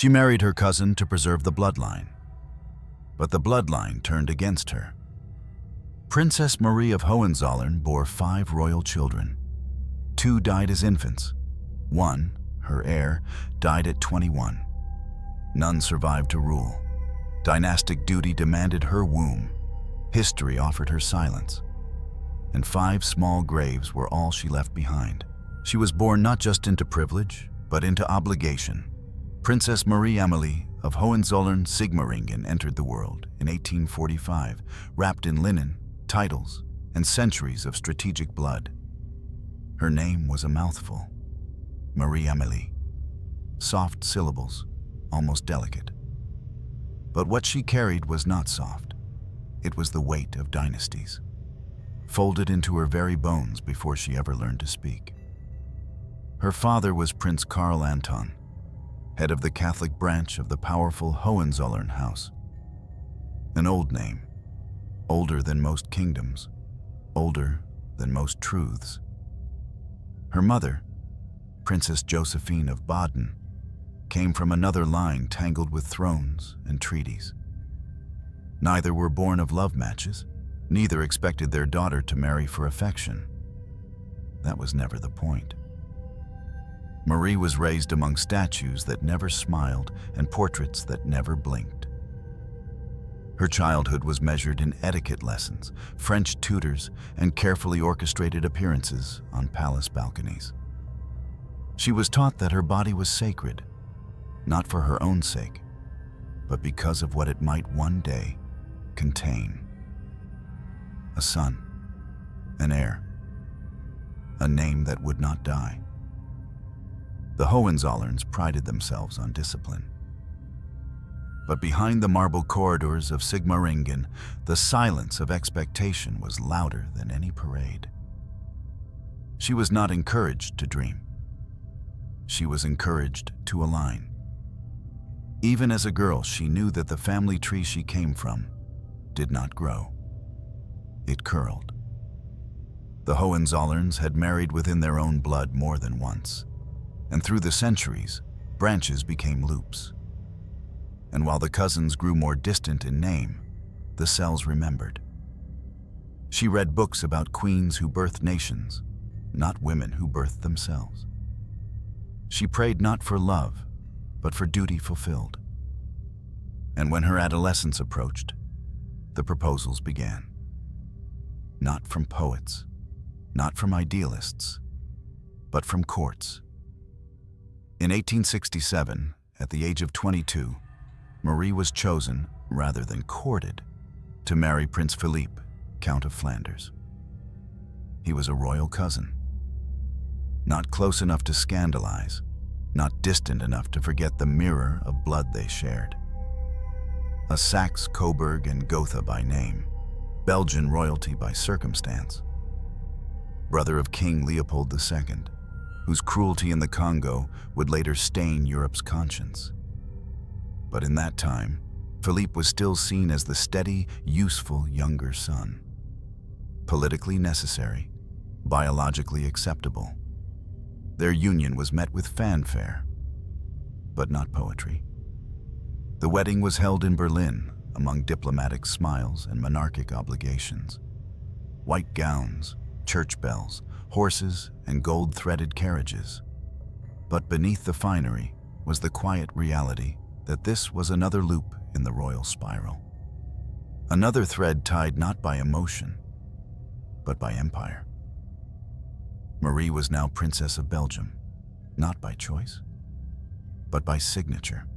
She married her cousin to preserve the bloodline, but the bloodline turned against her. Princess Marie of Hohenzollern bore 5 royal children. 2 died as infants. 1, her heir, died at 21. None survived to rule. Dynastic duty demanded her womb. History offered her silence. And 5 small graves were all she left behind. She was born not just into privilege, but into obligation. Princess Marie Amélie of Hohenzollern-Sigmaringen entered the world in 1845, wrapped in linen, titles, and centuries of strategic blood. Her name was a mouthful. Marie Amélie. Soft syllables, almost delicate. But what she carried was not soft. It was the weight of dynasties, folded into her very bones before she ever learned to speak. Her father was Prince Karl Anton, head of the Catholic branch of the powerful Hohenzollern house. An old name, older than most kingdoms, older than most truths. Her mother, Princess Josephine of Baden, came from another line tangled with thrones and treaties. Neither were born of love matches. Neither expected their daughter to marry for affection. That was never the point. Marie was raised among statues that never smiled and portraits that never blinked. Her childhood was measured in etiquette lessons, French tutors, and carefully orchestrated appearances on palace balconies. She was taught that her body was sacred, not for her own sake, but because of what it might one day contain. A son, an heir, a name that would not die. The Hohenzollerns prided themselves on discipline. But behind the marble corridors of Sigmaringen, the silence of expectation was louder than any parade. She was not encouraged to dream. She was encouraged to align. Even as a girl, she knew that the family tree she came from did not grow. It curled. The Hohenzollerns had married within their own blood more than once, and through the centuries, branches became loops. And while the cousins grew more distant in name, the cells remembered. She read books about queens who birthed nations, not women who birthed themselves. She prayed not for love, but for duty fulfilled. And when her adolescence approached, the proposals began. Not from poets, not from idealists, but from courts. In 1867, at the age of 22, Marie was chosen, rather than courted, to marry Prince Philippe, Count of Flanders. He was a royal cousin, not close enough to scandalize, not distant enough to forget the mirror of blood they shared. A Saxe, Coburg, and Gotha by name, Belgian royalty by circumstance. Brother of King Leopold II, whose cruelty in the Congo would later stain Europe's conscience. But in that time, Philippe was still seen as the steady, useful younger son. Politically necessary, biologically acceptable. Their union was met with fanfare, but not poetry. The wedding was held in Berlin, among diplomatic smiles and monarchic obligations. White gowns, church bells, horses, and gold-threaded carriages. But beneath the finery was the quiet reality that this was another loop in the royal spiral. Another thread tied not by emotion, but by empire. Marie was now Princess of Belgium, not by choice, but by signature.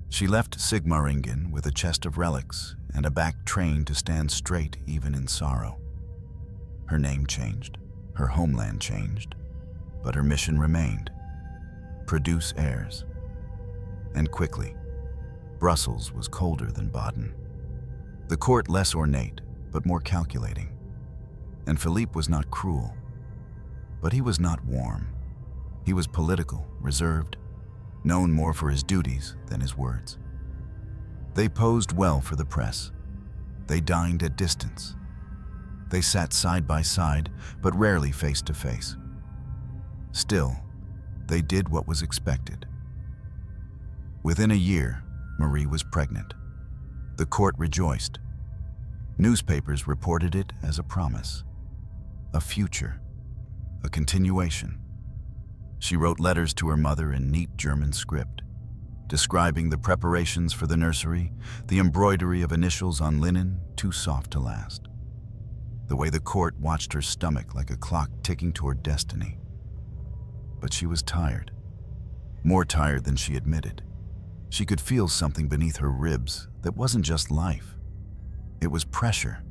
She left Sigmaringen with a chest of relics and a back trained to stand straight even in sorrow. Her name changed, her homeland changed, but her mission remained: produce heirs. And quickly, Brussels was colder than Baden. The court less ornate, but more calculating. And Philippe was not cruel, but he was not warm. He was political, reserved, known more for his duties than his words. They posed well for the press. They dined at distance. They sat side by side, but rarely face to face. Still, they did what was expected. Within a year, Marie was pregnant. The court rejoiced. Newspapers reported it as a promise, a future, a continuation. She wrote letters to her mother in neat German script, describing the preparations for the nursery, the embroidery of initials on linen too soft to last, the way the court watched her stomach like a clock ticking toward destiny. But she was tired, more tired than she admitted. She could feel something beneath her ribs that wasn't just life. It was pressure,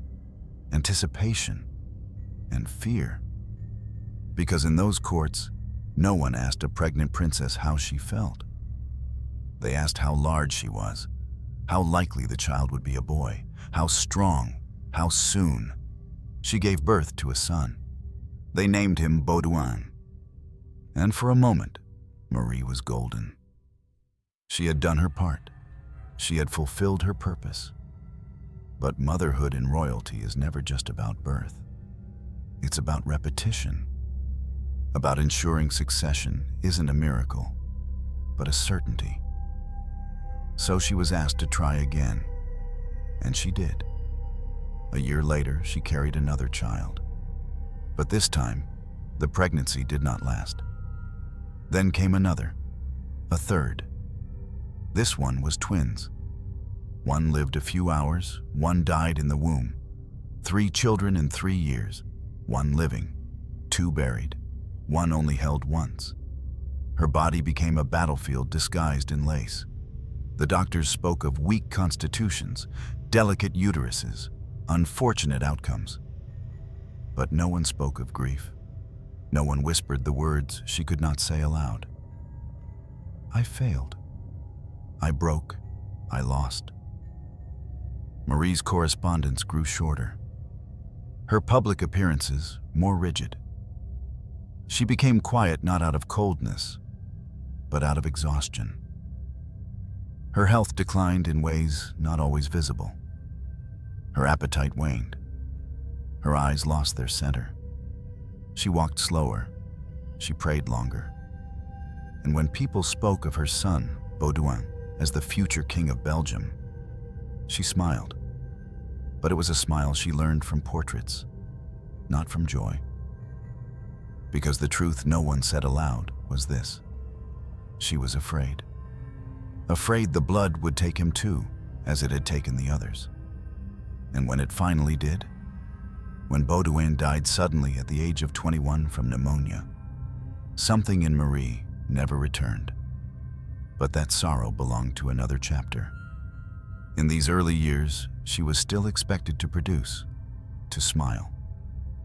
anticipation, and fear. Because in those courts, no one asked a pregnant princess how she felt. They asked how large she was, how likely the child would be a boy, how strong, how soon. She gave birth to a son. They named him Baudouin. And for a moment, Marie was golden. She had done her part. She had fulfilled her purpose. But motherhood in royalty is never just about birth. It's about repetition, about ensuring succession isn't a miracle, but a certainty. So she was asked to try again, and she did. A year later, she carried another child. But this time, the pregnancy did not last. Then came another, a third. This one was twins. One lived a few hours, one died in the womb. 3 children in 3 years, 1 living, 2 buried, 1 only held once. Her body became a battlefield disguised in lace. The doctors spoke of weak constitutions, delicate uteruses, unfortunate outcomes. But no one spoke of grief. No one whispered the words she could not say aloud. I failed. I broke. I lost. Marie's correspondence grew shorter. Her public appearances more rigid. She became quiet not out of coldness, but out of exhaustion. Her health declined in ways not always visible. Her appetite waned. Her eyes lost their center. She walked slower. She prayed longer. And when people spoke of her son, Baudouin, as the future king of Belgium, she smiled. But it was a smile she learned from portraits, not from joy. Because the truth no one said aloud was this: she was afraid. Afraid the blood would take him too, as it had taken the others. And when it finally did, when Baudouin died suddenly at the age of 21 from pneumonia, something in Marie never returned. But that sorrow belonged to another chapter. In these early years, she was still expected to produce, to smile,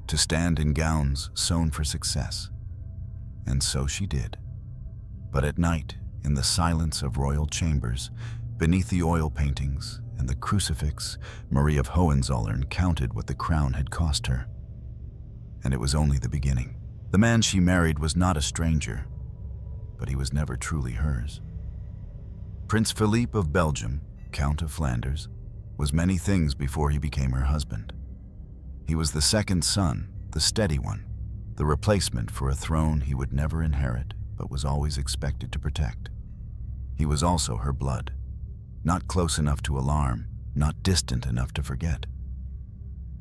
to stand in gowns sewn for success. And so she did. But at night, in the silence of royal chambers, beneath the oil paintings and the crucifix, Marie of Hohenzollern counted what the crown had cost her. And it was only the beginning. The man she married was not a stranger, but he was never truly hers. Prince Philippe of Belgium, Count of Flanders, was many things before he became her husband. He was the second son, the steady one, the replacement for a throne he would never inherit but was always expected to protect. He was also her blood, not close enough to alarm, not distant enough to forget.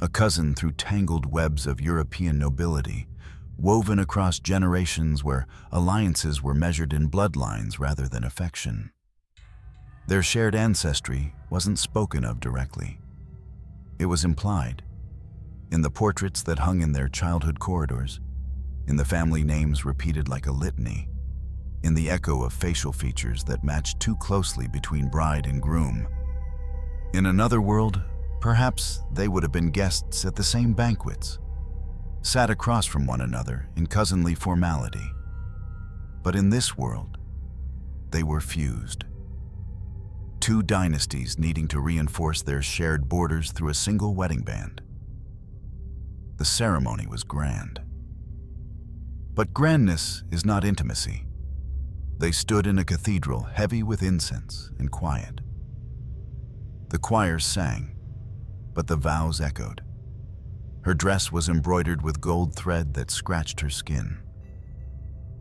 A cousin through tangled webs of European nobility, woven across generations where alliances were measured in bloodlines rather than affection. Their shared ancestry wasn't spoken of directly. It was implied. In the portraits that hung in their childhood corridors, in the family names repeated like a litany, in the echo of facial features that matched too closely between bride and groom. In another world, perhaps they would have been guests at the same banquets, sat across from one another in cousinly formality. But in this world, they were fused. 2 dynasties needing to reinforce their shared borders through a single wedding band. The ceremony was grand. But grandness is not intimacy. They stood in a cathedral heavy with incense and quiet. The choirs sang, but the vows echoed. Her dress was embroidered with gold thread that scratched her skin.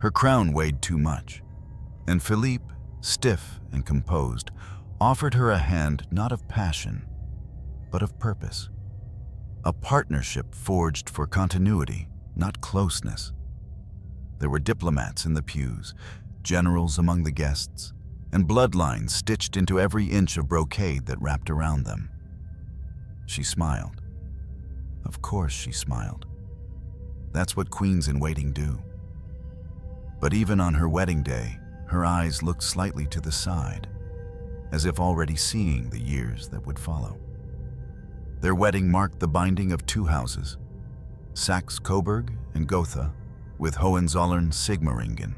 Her crown weighed too much, and Philippe stiff and composed, offered her a hand not of passion, but of purpose. A partnership forged for continuity, not closeness. There were diplomats in the pews, generals among the guests, and bloodlines stitched into every inch of brocade that wrapped around them. She smiled. Of course she smiled. That's what queens in waiting do. But even on her wedding day, her eyes looked slightly to the side, as if already seeing the years that would follow. Their wedding marked the binding of two houses, Saxe-Coburg and Gotha, with Hohenzollern-Sigmaringen.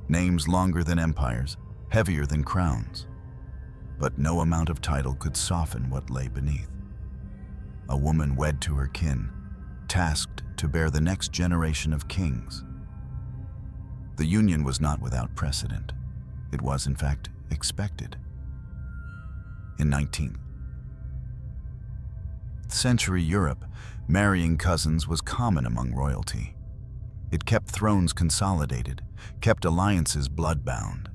Names longer than empires, heavier than crowns. But no amount of title could soften what lay beneath. A woman wed to her kin, tasked to bear the next generation of kings. The union was not without precedent. It was, in fact, expected. In 19th century Europe, marrying cousins was common among royalty. It kept thrones consolidated, kept alliances blood-bound.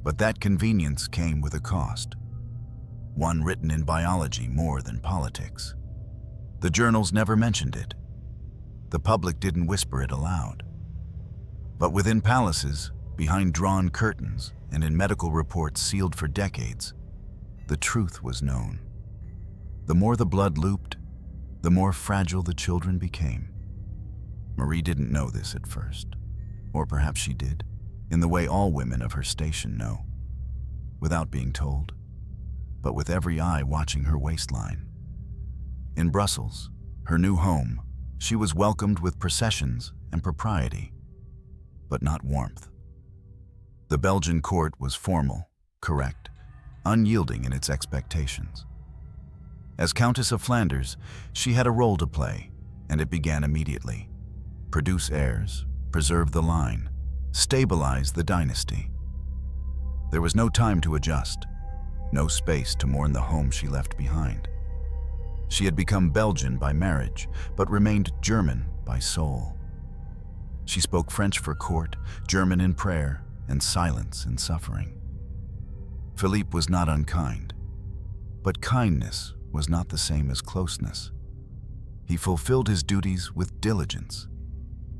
But that convenience came with a cost, one written in biology more than politics. The journals never mentioned it. The public didn't whisper it aloud. But within palaces, behind drawn curtains, and in medical reports sealed for decades, the truth was known. The more the blood looped, the more fragile the children became. Marie didn't know this at first, or perhaps she did, in the way all women of her station know, without being told, but with every eye watching her waistline. In Brussels, her new home, she was welcomed with processions and propriety, but not warmth. The Belgian court was formal, correct, unyielding in its expectations. As Countess of Flanders, she had a role to play, and it began immediately. Produce heirs, preserve the line, stabilize the dynasty. There was no time to adjust, no space to mourn the home she left behind. She had become Belgian by marriage, but remained German by soul. She spoke French for court, German in prayer, and silence in suffering. Philippe was not unkind, but kindness was not the same as closeness. He fulfilled his duties with diligence.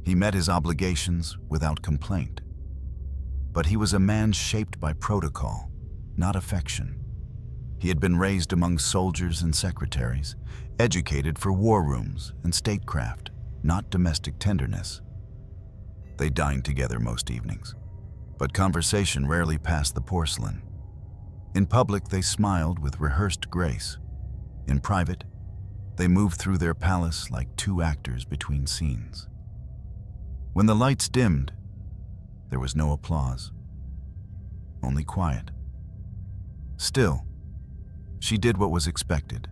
He met his obligations without complaint. But he was a man shaped by protocol, not affection. He had been raised among soldiers and secretaries, educated for war rooms and statecraft, not domestic tenderness. They dined together most evenings, but conversation rarely passed the porcelain. In public, they smiled with rehearsed grace. In private, they moved through their palace like two actors between scenes. When the lights dimmed, there was no applause, only quiet. Still, she did what was expected.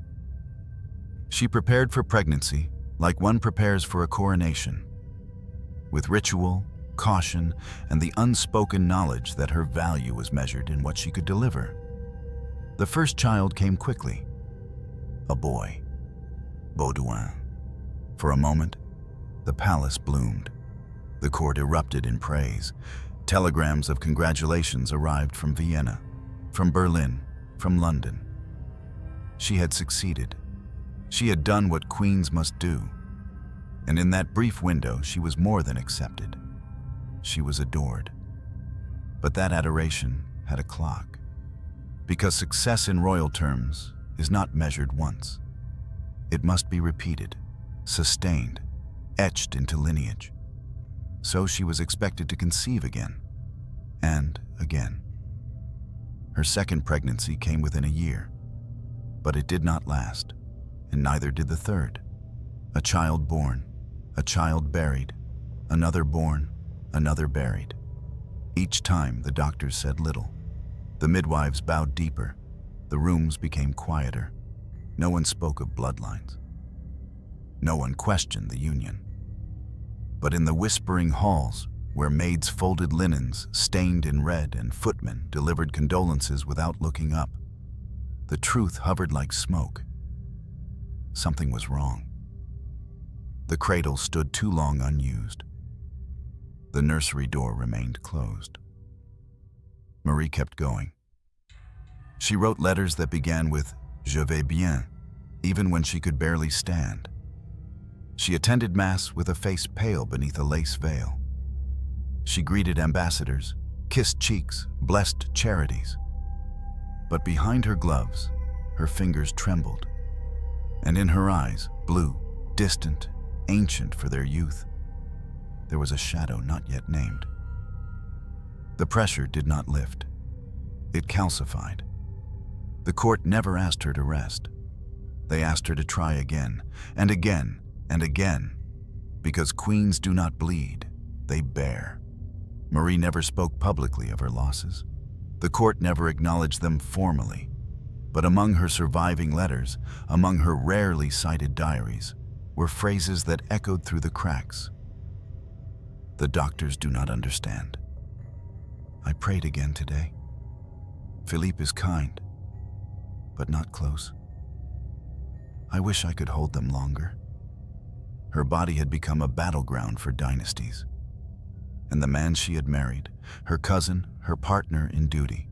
She prepared for pregnancy like one prepares for a coronation, with ritual, caution, and the unspoken knowledge that her value was measured in what she could deliver. The first child came quickly, a boy, Baudouin. For a moment, the palace bloomed. The court erupted in praise. Telegrams of congratulations arrived from Vienna, from Berlin, from London. She had succeeded. She had done what queens must do. And in that brief window, she was more than accepted. She was adored. But that adoration had a clock. Because success in royal terms is not measured once. It must be repeated, sustained, etched into lineage. So she was expected to conceive again, and again. Her second pregnancy came within a year, but it did not last, and neither did the third. A child born, a child buried, another born, another buried. Each time the doctors said little. The midwives bowed deeper. The rooms became quieter. No one spoke of bloodlines. No one questioned the union. But in the whispering halls, where maids folded linens stained in red and footmen delivered condolences without looking up, the truth hovered like smoke. Something was wrong. The cradle stood too long unused. The nursery door remained closed. Marie kept going. She wrote letters that began with "Je vais bien," even when she could barely stand. She attended Mass with a face pale beneath a lace veil. She greeted ambassadors, kissed cheeks, blessed charities. But behind her gloves, her fingers trembled, and in her eyes, blue, distant, ancient for their youth, there was a shadow not yet named. The pressure did not lift. It calcified. The court never asked her to rest. They asked her to try again, and again, and again, because queens do not bleed, they bear. Marie never spoke publicly of her losses. The court never acknowledged them formally. But among her surviving letters, among her rarely cited diaries, were phrases that echoed through the cracks. The doctors do not understand. I prayed again today. Philippe is kind, but not close. I wish I could hold them longer. Her body had become a battleground for dynasties. And the man she had married, her cousin, her partner in duty,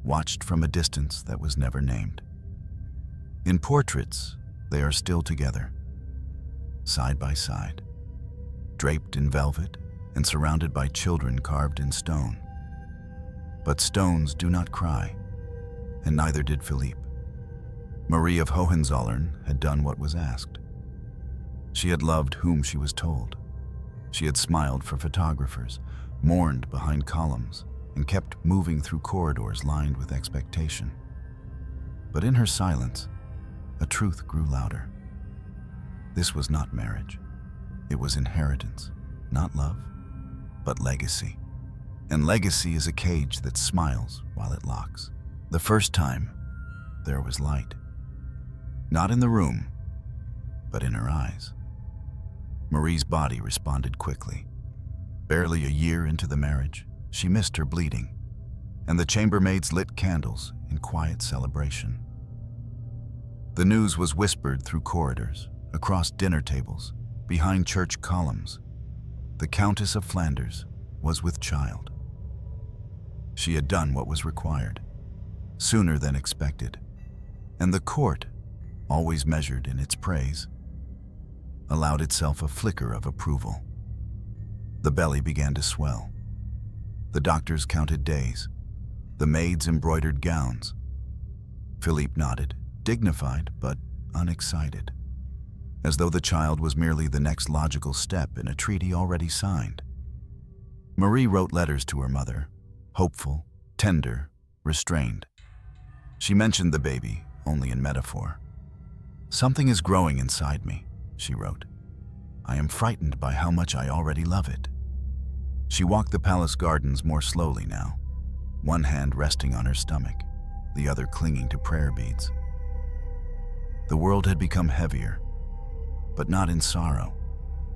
watched from a distance that was never named. In portraits, they are still together, side by side, draped in velvet and surrounded by children carved in stone. But stones do not cry, and neither did Philippe. Marie of Hohenzollern had done what was asked. She had loved whom she was told. She had smiled for photographers, mourned behind columns, and kept moving through corridors lined with expectation. But in her silence, a truth grew louder. This was not marriage. It was inheritance, not love, but legacy. And legacy is a cage that smiles while it locks. The first time, there was light. Not in the room, but in her eyes. Marie's body responded quickly. Barely a year into the marriage, she missed her bleeding, and the chambermaids lit candles in quiet celebration. The news was whispered through corridors, across dinner tables, behind church columns. The Countess of Flanders was with child. She had done what was required, sooner than expected, and the court, always measured in its praise, allowed itself a flicker of approval. The belly began to swell. The doctors counted days. The maids embroidered gowns. Philippe nodded, dignified but unexcited, as though the child was merely the next logical step in a treaty already signed. Marie wrote letters to her mother, hopeful, tender, restrained. She mentioned the baby only in metaphor. "Something is growing inside me," she wrote. "I am frightened by how much I already love it." She walked the palace gardens more slowly now, one hand resting on her stomach, the other clinging to prayer beads. The world had become heavier, but not in sorrow,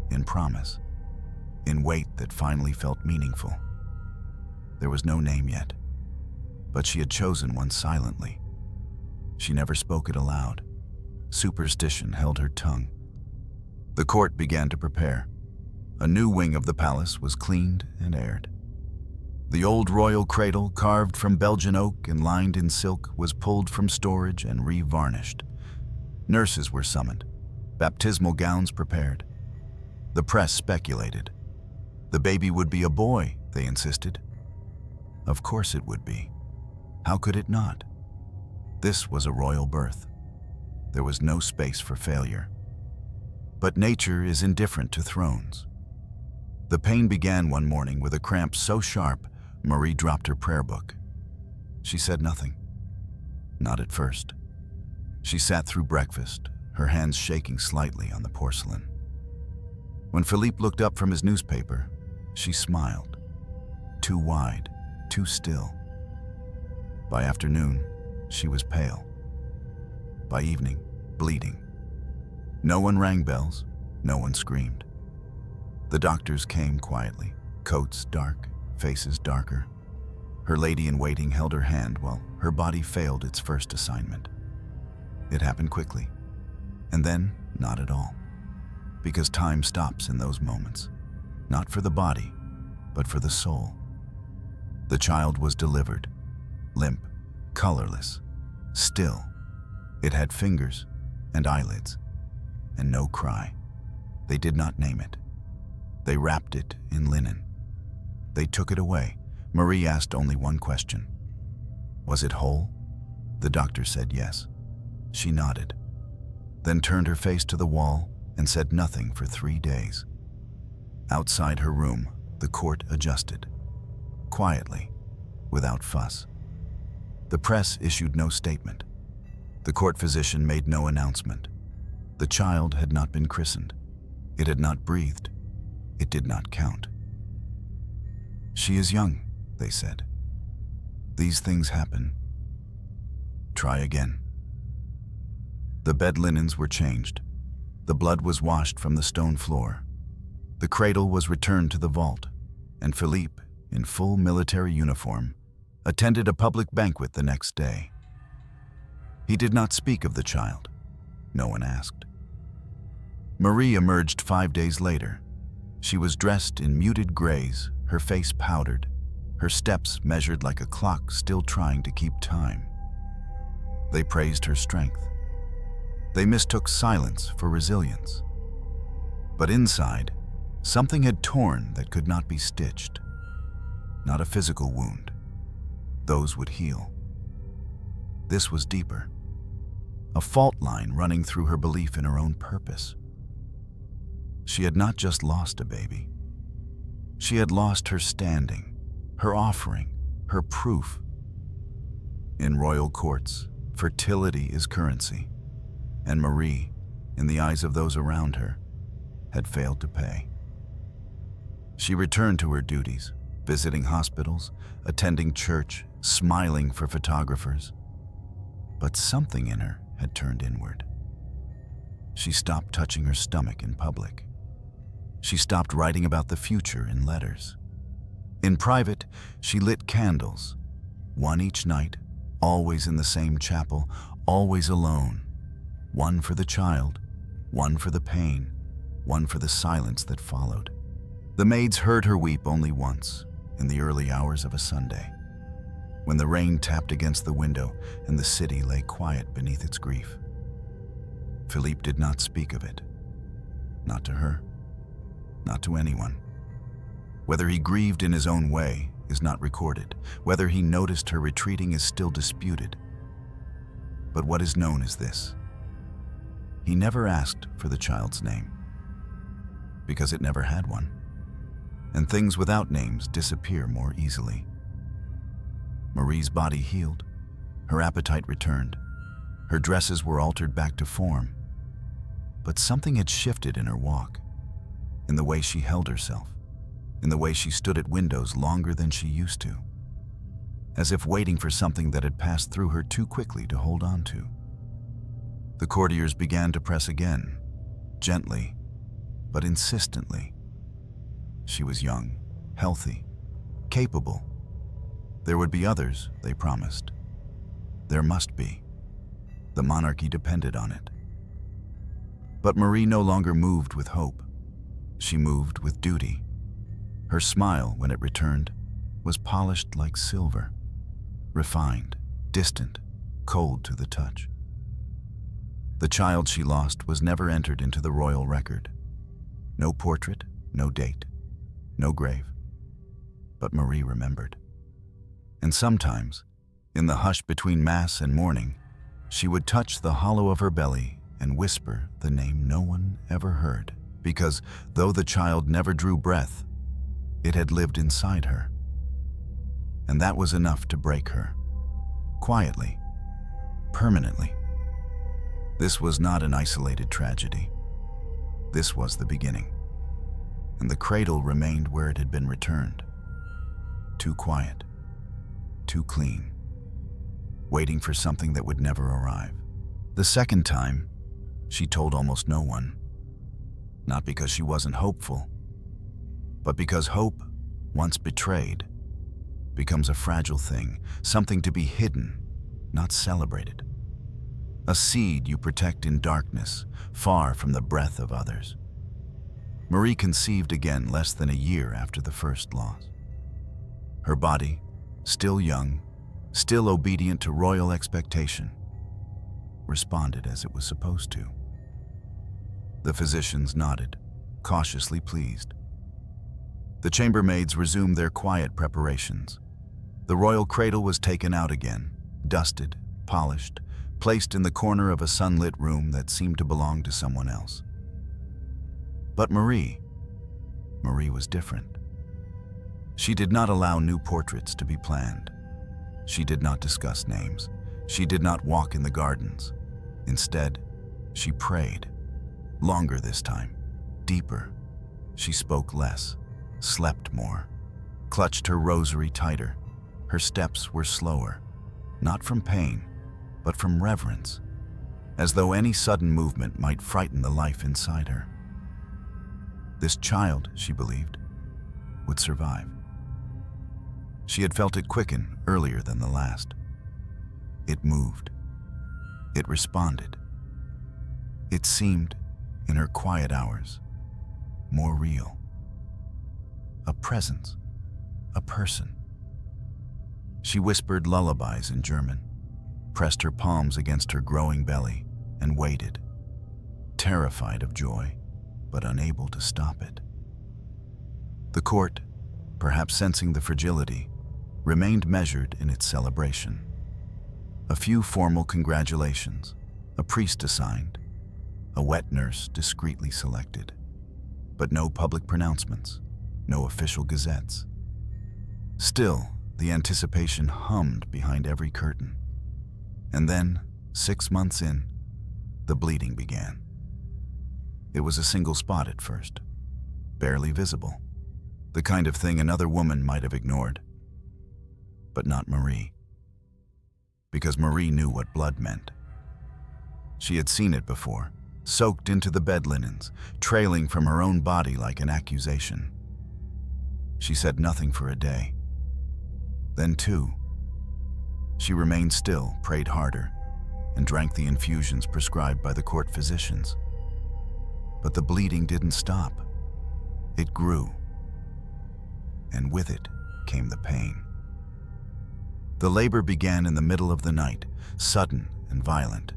in promise, in weight that finally felt meaningful. There was no name yet, but she had chosen one silently. She never spoke it aloud. Superstition held her tongue. The court began to prepare. A new wing of the palace was cleaned and aired. The old royal cradle, carved from Belgian oak and lined in silk, was pulled from storage and re-varnished. Nurses were summoned, baptismal gowns prepared. The press speculated. The baby would be a boy, they insisted. Of course it would be. How could it not? This was a royal birth. There was no space for failure. But nature is indifferent to thrones. The pain began one morning with a cramp so sharp, Marie dropped her prayer book. She said nothing. Not at first. She sat through breakfast, her hands shaking slightly on the porcelain. When Philippe looked up from his newspaper, she smiled. Too wide, too still. By afternoon, she was pale. By evening, bleeding. No one rang bells, no one screamed. The doctors came quietly, coats dark, faces darker. Her lady-in-waiting held her hand while her body failed its first assignment. It happened quickly, and then not at all, because time stops in those moments, not for the body, but for the soul. The child was delivered, limp, colorless, still. It had fingers and eyelids, and no cry. They did not name it. They wrapped it in linen. They took it away. Marie asked only one question. Was it whole? The doctor said yes. She nodded, then turned her face to the wall and said nothing for 3 days. Outside her room, the court adjusted, quietly, without fuss. The press issued no statement. The court physician made no announcement. The child had not been christened. It had not breathed. It did not count. She is young, they said. These things happen. Try again. The bed linens were changed. The blood was washed from the stone floor. The cradle was returned to the vault, and Philippe, in full military uniform, attended a public banquet the next day. He did not speak of the child. No one asked. Marie emerged 5 days later. She was dressed in muted grays, her face powdered, her steps measured like a clock still trying to keep time. They praised her strength. They mistook silence for resilience. But inside, something had torn that could not be stitched. Not a physical wound. Those would heal. This was deeper. A fault line running through her belief in her own purpose. She had not just lost a baby. She had lost her standing, her offering, her proof. In royal courts, fertility is currency, and Marie, in the eyes of those around her, had failed to pay. She returned to her duties, visiting hospitals, attending church, smiling for photographers. But something in her had turned inward. She stopped touching her stomach in public. She stopped writing about the future in letters. In private, she lit candles, one each night, always in the same chapel, always alone. One for the child, one for the pain, one for the silence that followed. The maids heard her weep only once, in the early hours of a Sunday, when the rain tapped against the window and the city lay quiet beneath its grief. Philippe did not speak of it. Not to her. Not to anyone. Whether he grieved in his own way is not recorded. Whether he noticed her retreating is still disputed. But what is known is this. He never asked for the child's name, because it never had one, and things without names disappear more easily. Marie's body healed. Her appetite returned. Her dresses were altered back to form. But something had shifted in her walk, in the way she held herself, in the way she stood at windows longer than she used to, as if waiting for something that had passed through her too quickly to hold on to. The courtiers began to press again, gently, but insistently. She was young, healthy, capable. There would be others, they promised. There must be. The monarchy depended on it. But Marie no longer moved with hope. She moved with duty. Her smile, when it returned, was polished like silver, refined, distant, cold to the touch. The child she lost was never entered into the royal record. No portrait, no date, no grave. But Marie remembered. And sometimes, in the hush between Mass and morning, she would touch the hollow of her belly and whisper the name no one ever heard, because though the child never drew breath, it had lived inside her. And that was enough to break her, quietly, permanently. This was not an isolated tragedy. This was the beginning. And the cradle remained where it had been returned. Too quiet, too clean, waiting for something that would never arrive. The second time, she told almost no one. Not because she wasn't hopeful, but because hope, once betrayed, becomes a fragile thing, something to be hidden, not celebrated. A seed you protect in darkness, far from the breath of others. Marie conceived again less than a year after the first loss. Her body, still young, still obedient to royal expectation, responded as it was supposed to. The physicians nodded, cautiously pleased. The chambermaids resumed their quiet preparations. The royal cradle was taken out again, dusted, polished, placed in the corner of a sunlit room that seemed to belong to someone else. But Marie was different. She did not allow new portraits to be planned. She did not discuss names. She did not walk in the gardens. Instead, she prayed. Longer this time, deeper. She spoke less, slept more, clutched her rosary tighter. Her steps were slower, not from pain, but from reverence, as though any sudden movement might frighten the life inside her. This child, she believed, would survive. She had felt it quicken earlier than the last. It moved. It responded. It seemed, in her quiet hours, more real. A presence, a person. She whispered lullabies in German, pressed her palms against her growing belly, and waited, terrified of joy, but unable to stop it. The court, perhaps sensing the fragility, remained measured in its celebration. A few formal congratulations, a priest assigned, a wet nurse discreetly selected, but no public pronouncements, no official gazettes. Still, the anticipation hummed behind every curtain. And then, 6 months in, the bleeding began. It was a single spot at first, barely visible, the kind of thing another woman might have ignored. But not Marie. Because Marie knew what blood meant. She had seen it before, soaked into the bed linens, trailing from her own body like an accusation. She said nothing for a day. Then 2. She remained still, prayed harder, and drank the infusions prescribed by the court physicians. But the bleeding didn't stop. It grew. And with it came the pain. The labor began in the middle of the night, sudden and violent.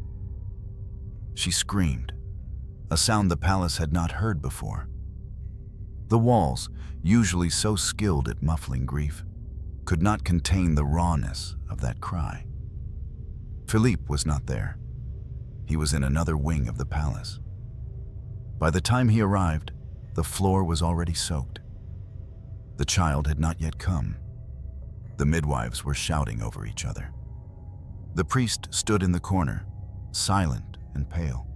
She screamed, a sound the palace had not heard before. The walls, usually so skilled at muffling grief, could not contain the rawness of that cry. Philippe was not there. He was in another wing of the palace. By the time he arrived, the floor was already soaked. The child had not yet come. The midwives were shouting over each other. The priest stood in the corner, silent and pale.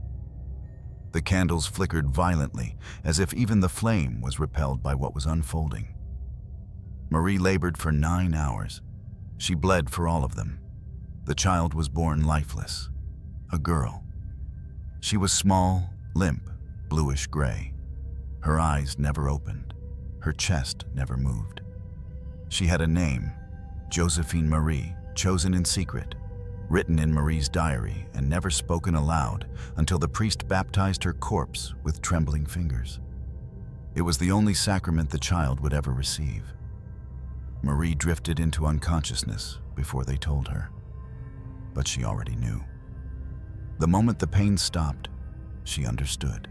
The candles flickered violently, as if even the flame was repelled by what was unfolding. Marie labored for 9 hours. She bled for all of them. The child was born lifeless, a girl. She was small, limp, bluish-gray. Her eyes never opened. Her chest never moved. She had a name, Josephine Marie, chosen in secret, written in Marie's diary and never spoken aloud until the priest baptized her corpse with trembling fingers. It was the only sacrament the child would ever receive. Marie drifted into unconsciousness before they told her, but she already knew. The moment the pain stopped, she understood.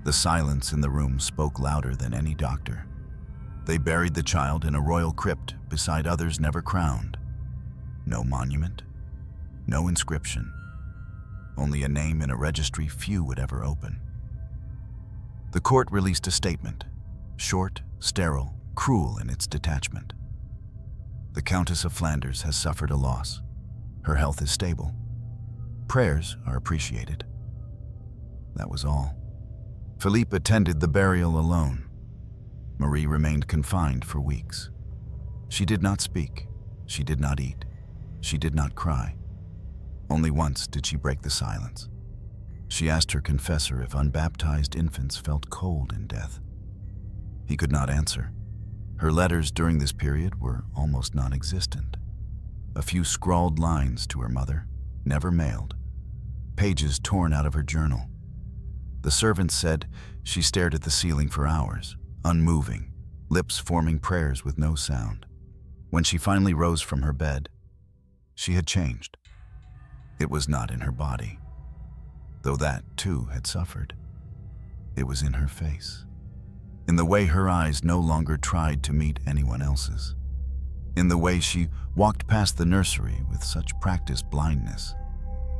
The silence in the room spoke louder than any doctor. They buried the child in a royal crypt beside others never crowned. No monument, no inscription, only a name in a registry few would ever open. The court released a statement, short, sterile, cruel in its detachment. The Countess of Flanders has suffered a loss. Her health is stable. Prayers are appreciated. That was all. Philippe attended the burial alone. Marie remained confined for weeks. She did not speak. She did not eat. She did not cry. Only once did she break the silence. She asked her confessor if unbaptized infants felt cold in death. He could not answer. Her letters during this period were almost non-existent. A few scrawled lines to her mother, never mailed. Pages torn out of her journal. The servants said she stared at the ceiling for hours, unmoving, lips forming prayers with no sound. When she finally rose from her bed, she had changed. It was not in her body, though that, too, had suffered. It was in her face, in the way her eyes no longer tried to meet anyone else's, in the way she walked past the nursery with such practiced blindness.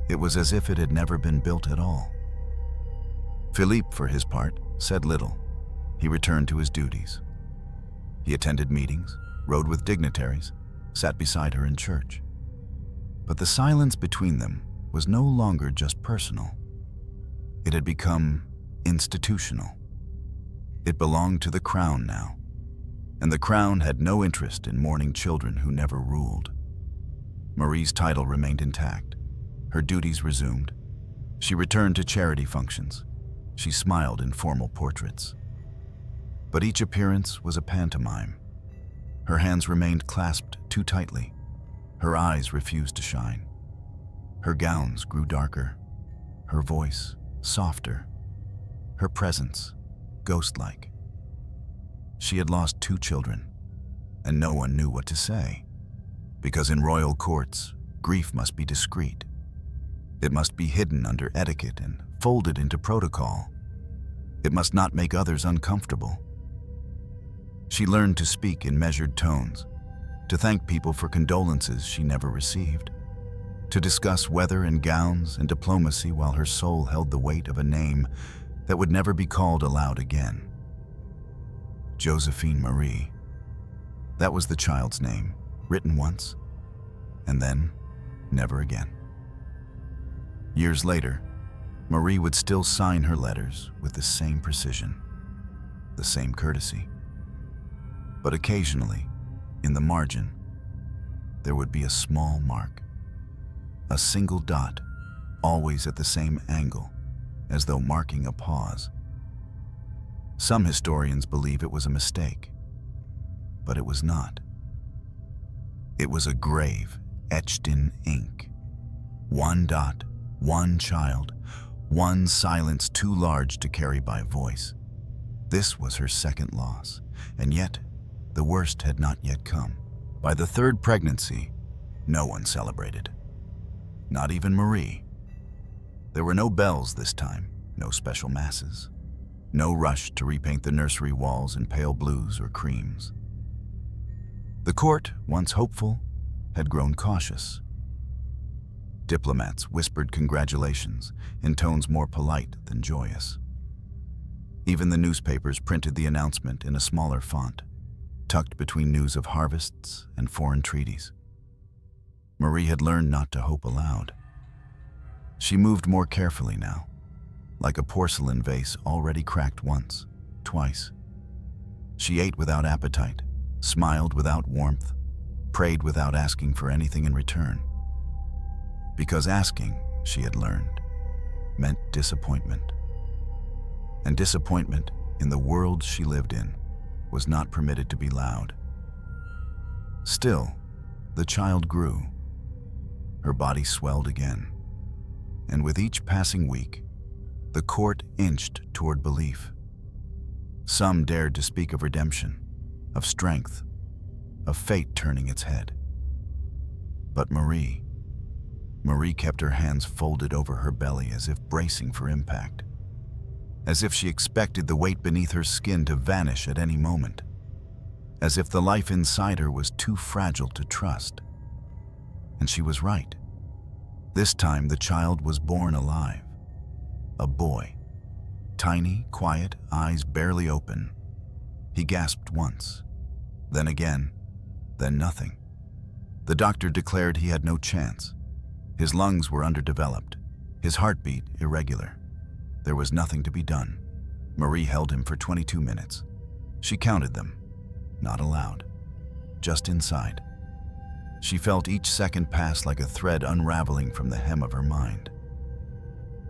It was as if it had never been built at all. Philippe, for his part, said little. He returned to his duties. He attended meetings, rode with dignitaries, sat beside her in church. But the silence between them was no longer just personal. It had become institutional. It belonged to the crown now, and the crown had no interest in mourning children who never ruled. Marie's title remained intact. Her duties resumed. She returned to charity functions. She smiled in formal portraits. But each appearance was a pantomime. Her hands remained clasped too tightly. Her eyes refused to shine. Her gowns grew darker. Her voice softer. Her presence ghost-like. She had lost 2 children, and no one knew what to say, because in royal courts, grief must be discreet. It must be hidden under etiquette and folded into protocol. It must not make others uncomfortable. She learned to speak in measured tones, to thank people for condolences she never received, to discuss weather and gowns and diplomacy while her soul held the weight of a name that would never be called aloud again. Josephine Marie. That was the child's name, written once, and then never again. Years later, Marie would still sign her letters with the same precision, the same courtesy. But occasionally, in the margin, there would be a small mark, a single dot, always at the same angle, as though marking a pause. Some historians believe it was a mistake, but it was not. It was a grave etched in ink. One dot, one child, one silence too large to carry by voice. This was her second loss, and yet the worst had not yet come. By the 3rd pregnancy, no one celebrated. Not even Marie. There were no bells this time, no special masses, no rush to repaint the nursery walls in pale blues or creams. The court, once hopeful, had grown cautious. Diplomats whispered congratulations in tones more polite than joyous. Even the newspapers printed the announcement in a smaller font, tucked between news of harvests and foreign treaties. Marie had learned not to hope aloud. She moved more carefully now, like a porcelain vase already cracked once, twice. She ate without appetite, smiled without warmth, prayed without asking for anything in return. Because asking, she had learned, meant disappointment. And disappointment, in the world she lived in, was not permitted to be loud. Still, the child grew. Her body swelled again. And with each passing week, the court inched toward belief. Some dared to speak of redemption, of strength, of fate turning its head. But Marie kept her hands folded over her belly as if bracing for impact, as if she expected the weight beneath her skin to vanish at any moment, as if the life inside her was too fragile to trust. And she was right. This time the child was born alive. A boy. Tiny, quiet, eyes barely open. He gasped once, then again, then nothing. The doctor declared he had no chance. His lungs were underdeveloped, his heartbeat irregular. There was nothing to be done. Marie held him for 22 minutes. She counted them, not aloud, just inside. She felt each second pass like a thread unraveling from the hem of her mind.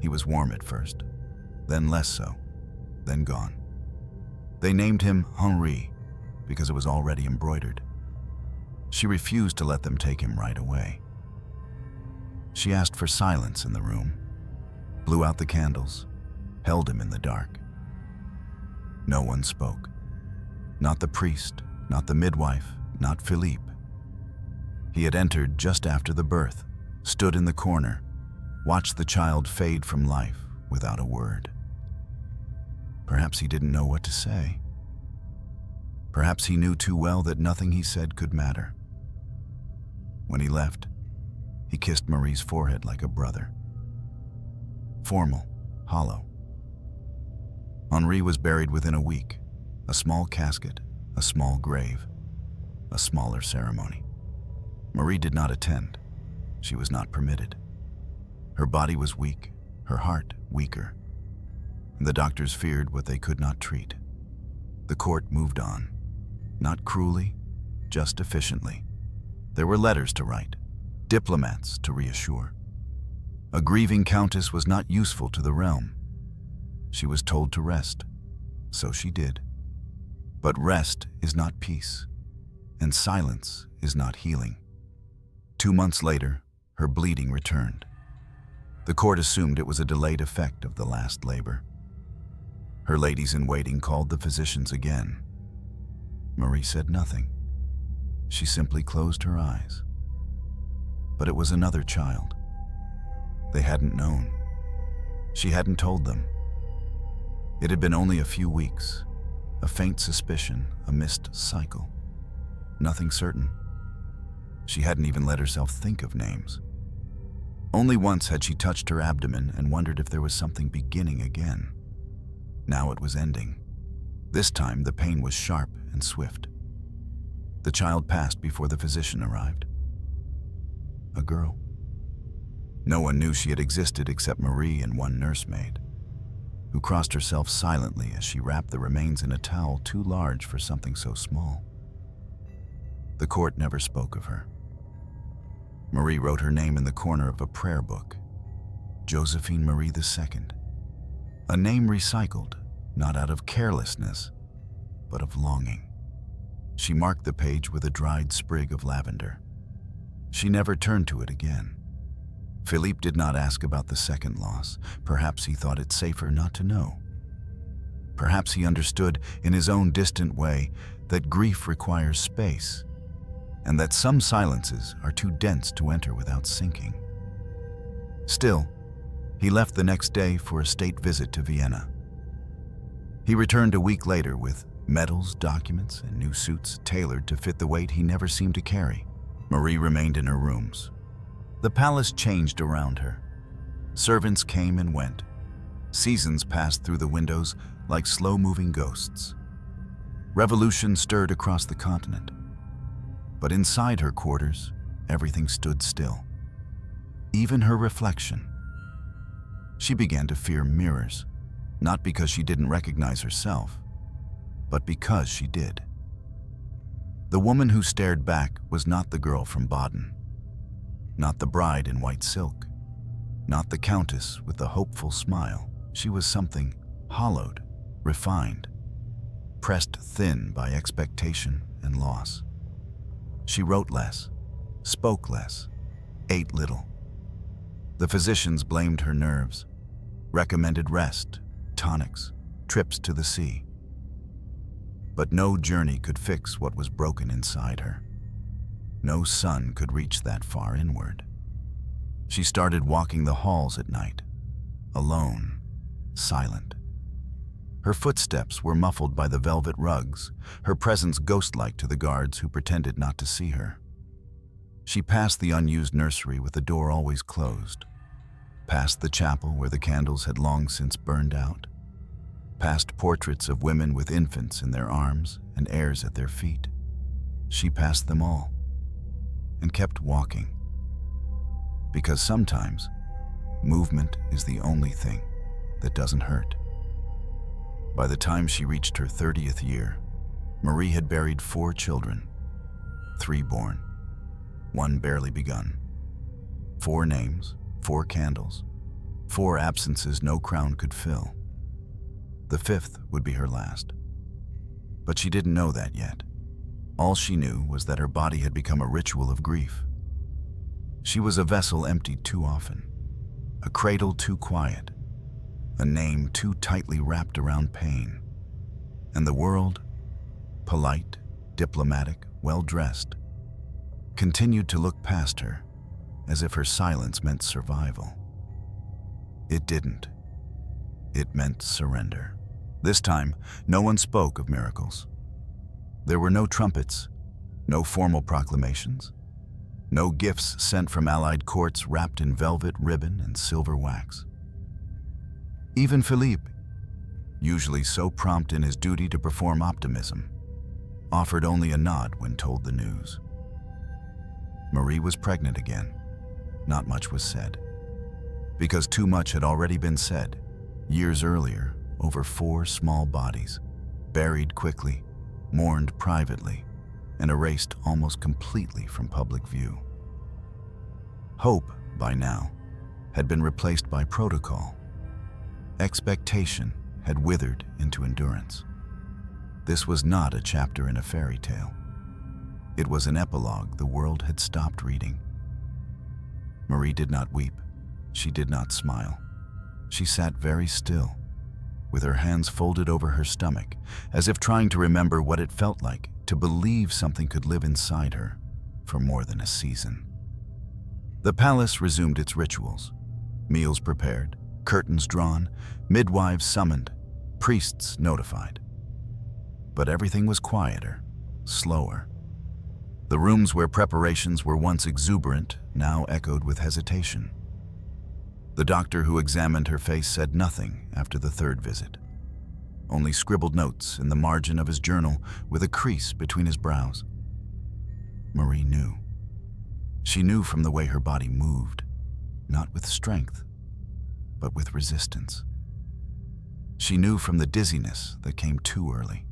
He was warm at first, then less so, then gone. They named him Henri because it was already embroidered. She refused to let them take him right away. She asked for silence in the room, blew out the candles, held him in the dark. No one spoke. Not the priest, not the midwife, not Philippe, He had entered just after the birth, stood in the corner, watched the child fade from life without a word. Perhaps he didn't know what to say. Perhaps he knew too well that nothing he said could matter. When he left, he kissed Marie's forehead like a brother. Formal, hollow. Henri was buried within a week, a small casket, a small grave, a smaller ceremony. Marie did not attend. She was not permitted. Her body was weak, her heart weaker. The doctors feared what they could not treat. The court moved on, not cruelly, just efficiently. There were letters to write, diplomats to reassure. A grieving countess was not useful to the realm. She was told to rest, so she did. But rest is not peace, and silence is not healing. 2 months later, her bleeding returned. The court assumed it was a delayed effect of the last labor. Her ladies-in-waiting called the physicians again. Marie said nothing. She simply closed her eyes. But it was another child. They hadn't known. She hadn't told them. It had been only a few weeks, a faint suspicion, a missed cycle. Nothing certain. She hadn't even let herself think of names. Only once had she touched her abdomen and wondered if there was something beginning again. Now it was ending. This time the pain was sharp and swift. The child passed before the physician arrived. A girl. No one knew she had existed except Marie and one nursemaid, who crossed herself silently as she wrapped the remains in a towel too large for something so small. The court never spoke of her. Marie wrote her name in the corner of a prayer book, Josephine Marie II, a name recycled, not out of carelessness, but of longing. She marked the page with a dried sprig of lavender. She never turned to it again. Philippe did not ask about the second loss. Perhaps he thought it safer not to know. Perhaps he understood in his own distant way that grief requires space, and that some silences are too dense to enter without sinking. Still, he left the next day for a state visit to Vienna. He returned a week later with medals, documents, and new suits tailored to fit the weight he never seemed to carry. Marie remained in her rooms. The palace changed around her. Servants came and went. Seasons passed through the windows like slow-moving ghosts. Revolution stirred across the continent. But inside her quarters, everything stood still. Even her reflection. She began to fear mirrors, not because she didn't recognize herself, but because she did. The woman who stared back was not the girl from Baden, not the bride in white silk, not the countess with the hopeful smile. She was something hollowed, refined, pressed thin by expectation and loss. She wrote less, spoke less, ate little. The physicians blamed her nerves, recommended rest, tonics, trips to the sea. But no journey could fix what was broken inside her. No sun could reach that far inward. She started walking the halls at night, alone, silent. Her footsteps were muffled by the velvet rugs, her presence ghost-like to the guards who pretended not to see her. She passed the unused nursery with the door always closed, past the chapel where the candles had long since burned out, past portraits of women with infants in their arms and heirs at their feet. She passed them all and kept walking. Because sometimes, movement is the only thing that doesn't hurt. By the time she reached her 30th year, Marie had buried 4 children, 3 born, 1 barely begun. 4 names, 4 candles, 4 absences no crown could fill. The 5th would be her last. But she didn't know that yet. All she knew was that her body had become a ritual of grief. She was a vessel emptied too often, a cradle too quiet, a name too tightly wrapped around pain. And the world, polite, diplomatic, well-dressed, continued to look past her, as if her silence meant survival. It didn't. It meant surrender. This time, no one spoke of miracles. There were no trumpets, no formal proclamations, no gifts sent from allied courts wrapped in velvet ribbon and silver wax. Even Philippe, usually so prompt in his duty to perform optimism, offered only a nod when told the news. Marie was pregnant again. Not much was said, because too much had already been said years earlier over 4 small bodies, buried quickly, mourned privately, and erased almost completely from public view. Hope, by now, had been replaced by protocol. Expectation had withered into endurance. This was not a chapter in a fairy tale. It was an epilogue the world had stopped reading. Marie did not weep. She did not smile. She sat very still, with her hands folded over her stomach, as if trying to remember what it felt like to believe something could live inside her for more than a season. The palace resumed its rituals. Meals prepared, curtains drawn, midwives summoned, priests notified. But everything was quieter, slower. The rooms where preparations were once exuberant now echoed with hesitation. The doctor who examined her face said nothing after the 3rd visit, only scribbled notes in the margin of his journal with a crease between his brows. Marie knew. She knew from the way her body moved, not with strength, but with resistance. She knew from the dizziness that came too early,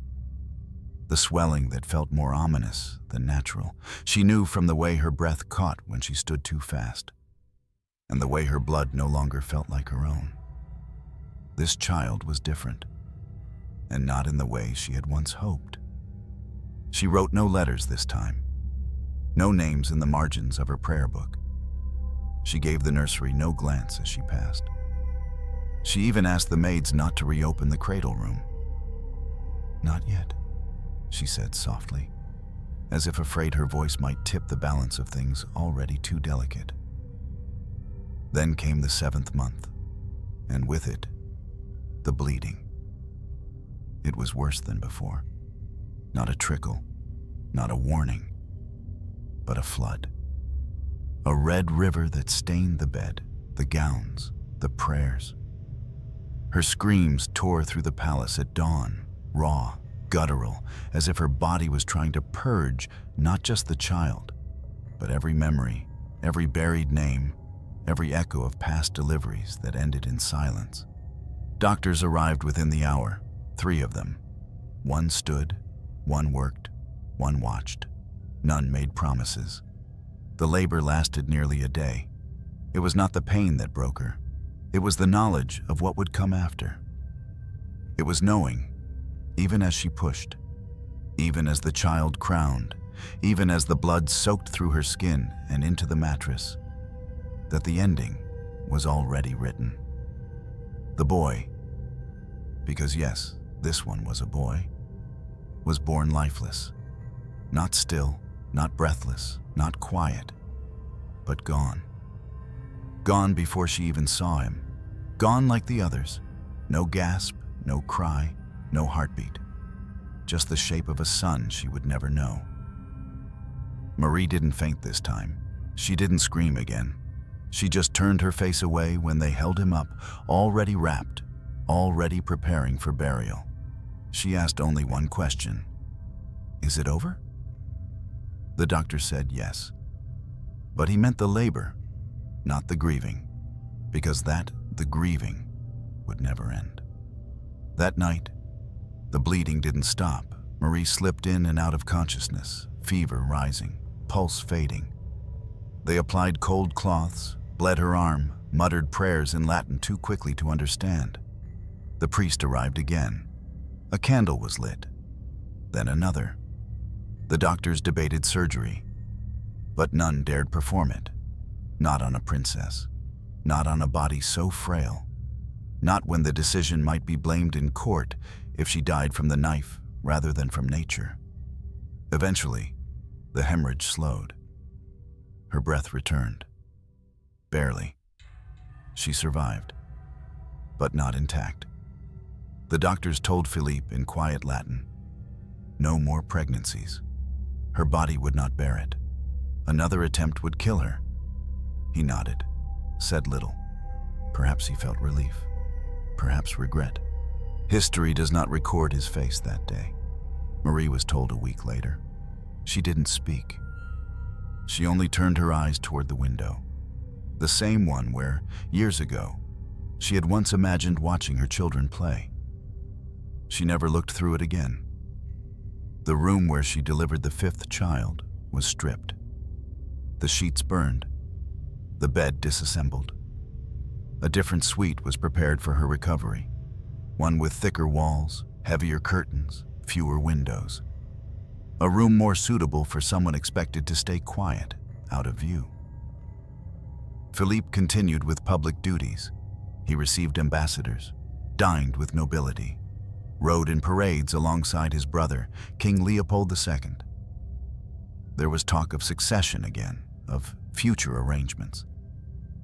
the swelling that felt more ominous than natural. She knew from the way her breath caught when she stood too fast, and the way her blood no longer felt like her own. This child was different, and not in the way she had once hoped. She wrote no letters this time, no names in the margins of her prayer book. She gave the nursery no glance as she passed. She even asked the maids not to reopen the cradle room. "Not yet," she said softly, as if afraid her voice might tip the balance of things already too delicate. Then came the 7th month, and with it, the bleeding. It was worse than before. Not a trickle, not a warning, but a flood. A red river that stained the bed, the gowns, the prayers. Her screams tore through the palace at dawn, raw, guttural, as if her body was trying to purge not just the child, but every memory, every buried name, every echo of past deliveries that ended in silence. Doctors arrived within the hour, 3 of them. One stood, one worked, one watched. None made promises. The labor lasted nearly a day. It was not the pain that broke her. It was the knowledge of what would come after. It was knowing, even as she pushed, even as the child crowned, even as the blood soaked through her skin and into the mattress, that the ending was already written. The boy, because yes, this one was a boy, was born lifeless, not still, not breathless, not quiet, but gone. Gone before she even saw him. Gone like the others. No gasp, no cry, no heartbeat. Just the shape of a son she would never know. Marie didn't faint this time. She didn't scream again. She just turned her face away when they held him up, already wrapped, already preparing for burial. She asked only one question. "Is it over?" The doctor said yes. But he meant the labor, not the grieving, because the grieving, would never end. That night, the bleeding didn't stop. Marie slipped in and out of consciousness, fever rising, pulse fading. They applied cold cloths, bled her arm, muttered prayers in Latin too quickly to understand. The priest arrived again. A candle was lit, then another. The doctors debated surgery, but none dared perform it. Not on a princess, not on a body so frail, not when the decision might be blamed in court if she died from the knife rather than from nature. Eventually, the hemorrhage slowed. Her breath returned. Barely. She survived, but not intact. The doctors told Philippe in quiet Latin, no more pregnancies. Her body would not bear it. Another attempt would kill her. He nodded, said little. Perhaps he felt relief, perhaps regret. History does not record his face that day. Marie was told a week later. She didn't speak. She only turned her eyes toward the window, the same one where, years ago, she had once imagined watching her children play. She never looked through it again. The room where she delivered the 5th child was stripped. The sheets burned. The bed disassembled. A different suite was prepared for her recovery, one with thicker walls, heavier curtains, fewer windows. A room more suitable for someone expected to stay quiet, out of view. Philippe continued with public duties. He received ambassadors, dined with nobility, rode in parades alongside his brother, King Leopold II. There was talk of succession again, of future arrangements,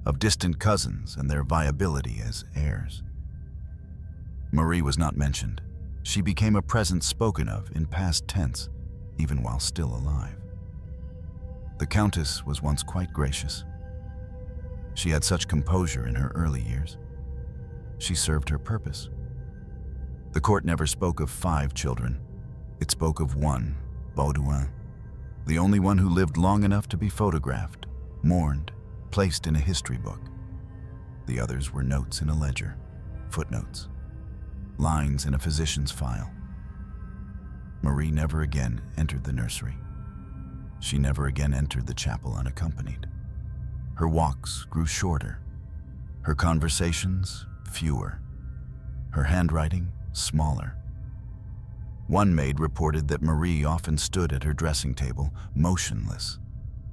of distant cousins and their viability as heirs. Marie was not mentioned. She became a presence spoken of in past tense, even while still alive. The Countess was once quite gracious. She had such composure in her early years. She served her purpose. The court never spoke of 5 children. It spoke of one, Baudouin, the only one who lived long enough to be photographed, mourned, placed in a history book. The others were notes in a ledger, footnotes, lines in a physician's file. Marie never again entered the nursery. She never again entered the chapel unaccompanied. Her walks grew shorter, her conversations fewer, her handwriting smaller. One maid reported that Marie often stood at her dressing table, motionless,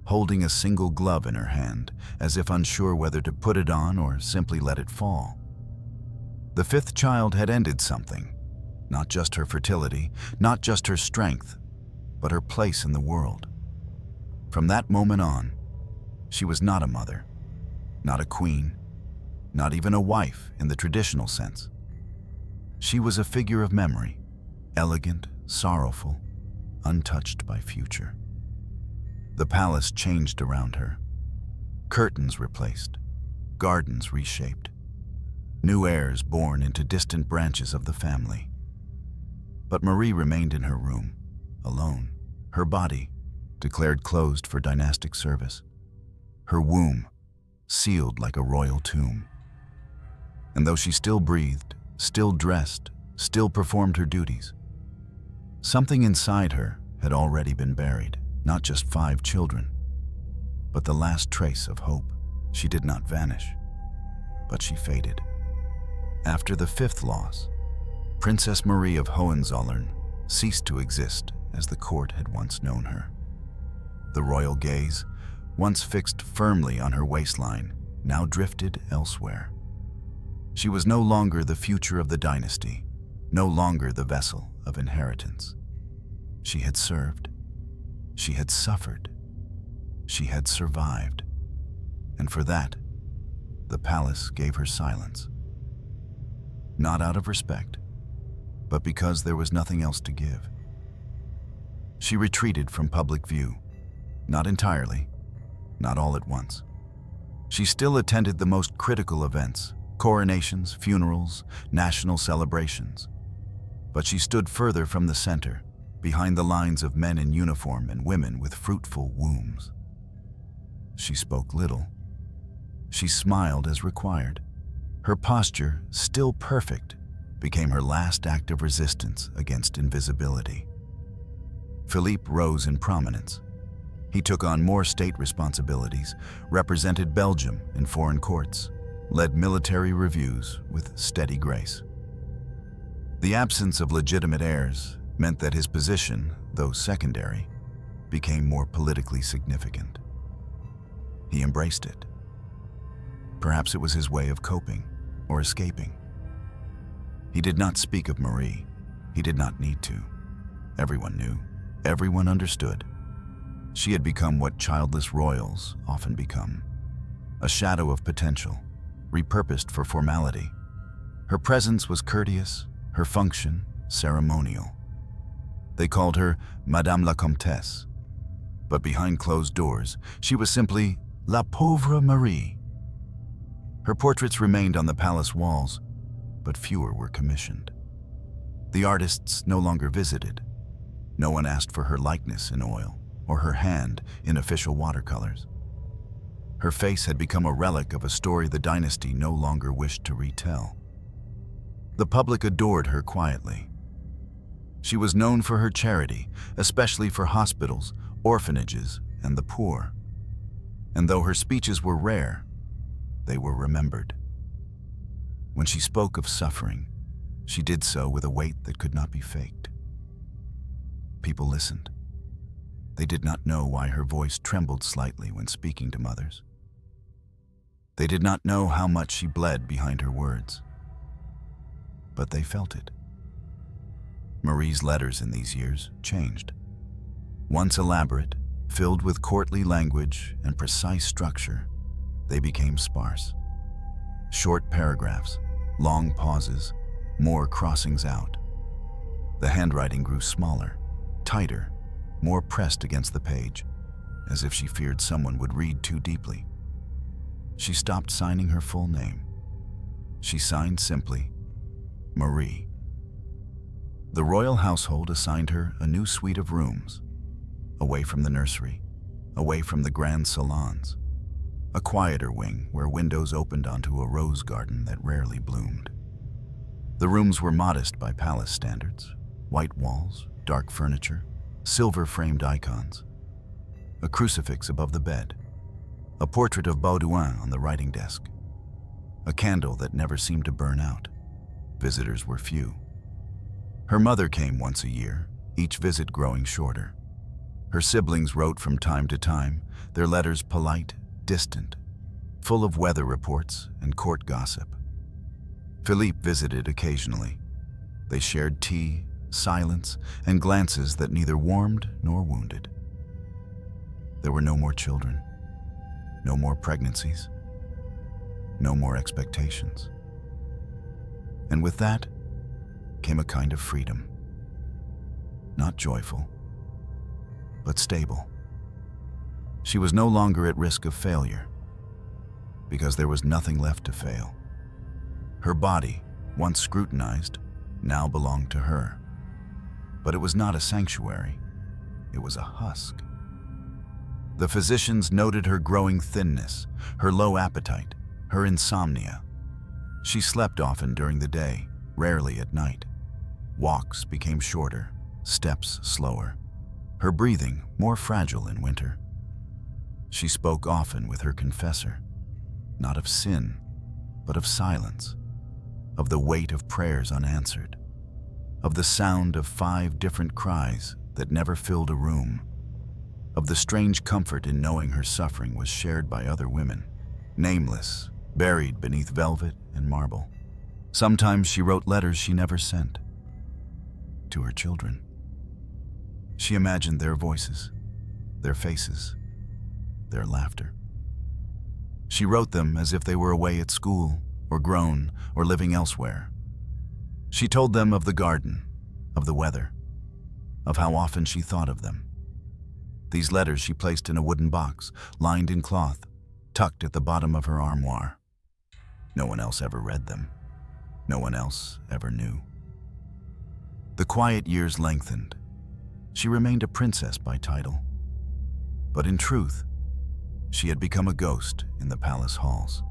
holding a single glove in her hand, as if unsure whether to put it on or simply let it fall. The 5th child had ended something, not just her fertility, not just her strength, but her place in the world. From that moment on, she was not a mother, not a queen, not even a wife in the traditional sense. She was a figure of memory, elegant, sorrowful, untouched by future. The palace changed around her. Curtains replaced, gardens reshaped, new heirs born into distant branches of the family. But Marie remained in her room, alone, her body declared closed for dynastic service, her womb sealed like a royal tomb. And though she still breathed, still dressed, still performed her duties, something inside her had already been buried, not just 5 children, but the last trace of hope. She did not vanish, but she faded. After the 5th loss, Princess Marie of Hohenzollern ceased to exist as the court had once known her. The royal gaze, once fixed firmly on her waistline, now drifted elsewhere. She was no longer the future of the dynasty, no longer the vessel of inheritance. She had served, she had suffered, she had survived, and for that, the palace gave her silence. Not out of respect, but because there was nothing else to give. She retreated from public view, not entirely, not all at once. She still attended the most critical events, coronations, funerals, national celebrations. But she stood further from the center, behind the lines of men in uniform and women with fruitful wombs. She spoke little. She smiled as required. Her posture, still perfect, became her last act of resistance against invisibility. Philippe rose in prominence. He took on more state responsibilities, represented Belgium in foreign courts, led military reviews with steady grace. The absence of legitimate heirs meant that his position, though secondary, became more politically significant. He embraced it. Perhaps it was his way of coping or escaping. He did not speak of Marie. He did not need to. Everyone knew. Everyone understood. She had become what childless royals often become, a shadow of potential, repurposed for formality. Her presence was courteous, her function ceremonial. They called her Madame la Comtesse, but behind closed doors, she was simply La Pauvre Marie. Her portraits remained on the palace walls, but fewer were commissioned. The artists no longer visited. No one asked for her likeness in oil or her hand in official watercolors. Her face had become a relic of a story the dynasty no longer wished to retell. The public adored her quietly. She was known for her charity, especially for hospitals, orphanages, and the poor. And though her speeches were rare, they were remembered. When she spoke of suffering, she did so with a weight that could not be faked. People listened. They did not know why her voice trembled slightly when speaking to mothers. They did not know how much she bled behind her words. But they felt it. Marie's letters in these years changed. Once elaborate, filled with courtly language and precise structure, they became sparse. Short paragraphs, long pauses, more crossings out. The handwriting grew smaller, tighter, more pressed against the page, as if she feared someone would read too deeply. She stopped signing her full name. She signed simply, Marie. The royal household assigned her a new suite of rooms, away from the nursery, away from the grand salons, a quieter wing where windows opened onto a rose garden that rarely bloomed. The rooms were modest by palace standards, white walls, dark furniture, silver-framed icons, a crucifix above the bed, a portrait of Baudouin on the writing desk, a candle that never seemed to burn out. Visitors were few. Her mother came once a year, each visit growing shorter. Her siblings wrote from time to time, their letters polite, distant, full of weather reports and court gossip. Philippe visited occasionally. They shared tea, silence, and glances that neither warmed nor wounded. There were no more children, no more pregnancies, no more expectations. And with that came a kind of freedom. Not joyful, but stable. She was no longer at risk of failure, because there was nothing left to fail. Her body, once scrutinized, now belonged to her. But it was not a sanctuary, it was a husk. The physicians noted her growing thinness, her low appetite, her insomnia. She slept often during the day, rarely at night. Walks became shorter, steps slower. Her breathing more fragile in winter. She spoke often with her confessor, not of sin, but of silence, of the weight of prayers unanswered, of the sound of 5 different cries that never filled a room, of the strange comfort in knowing her suffering was shared by other women, nameless, buried beneath velvet and marble. Sometimes she wrote letters she never sent. To her children. She imagined their voices, their faces, their laughter. She wrote them as if they were away at school, or grown, or living elsewhere. She told them of the garden, of the weather, of how often she thought of them. These letters she placed in a wooden box, lined in cloth, tucked at the bottom of her armoire. No one else ever read them. No one else ever knew. The quiet years lengthened. She remained a princess by title. But in truth, she had become a ghost in the palace halls.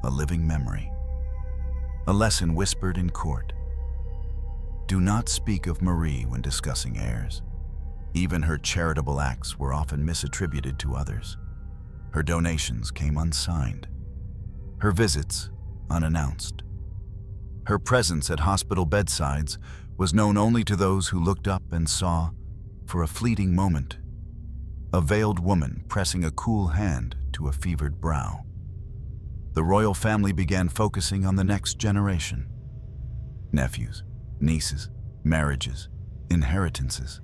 A living memory. A lesson whispered in court. Do not speak of Marie when discussing heirs. Even her charitable acts were often misattributed to others. Her donations came unsigned. Her visits unannounced. Her presence at hospital bedsides was known only to those who looked up and saw, for a fleeting moment, a veiled woman pressing a cool hand to a fevered brow. The royal family began focusing on the next generation. Nephews, nieces, marriages, inheritances.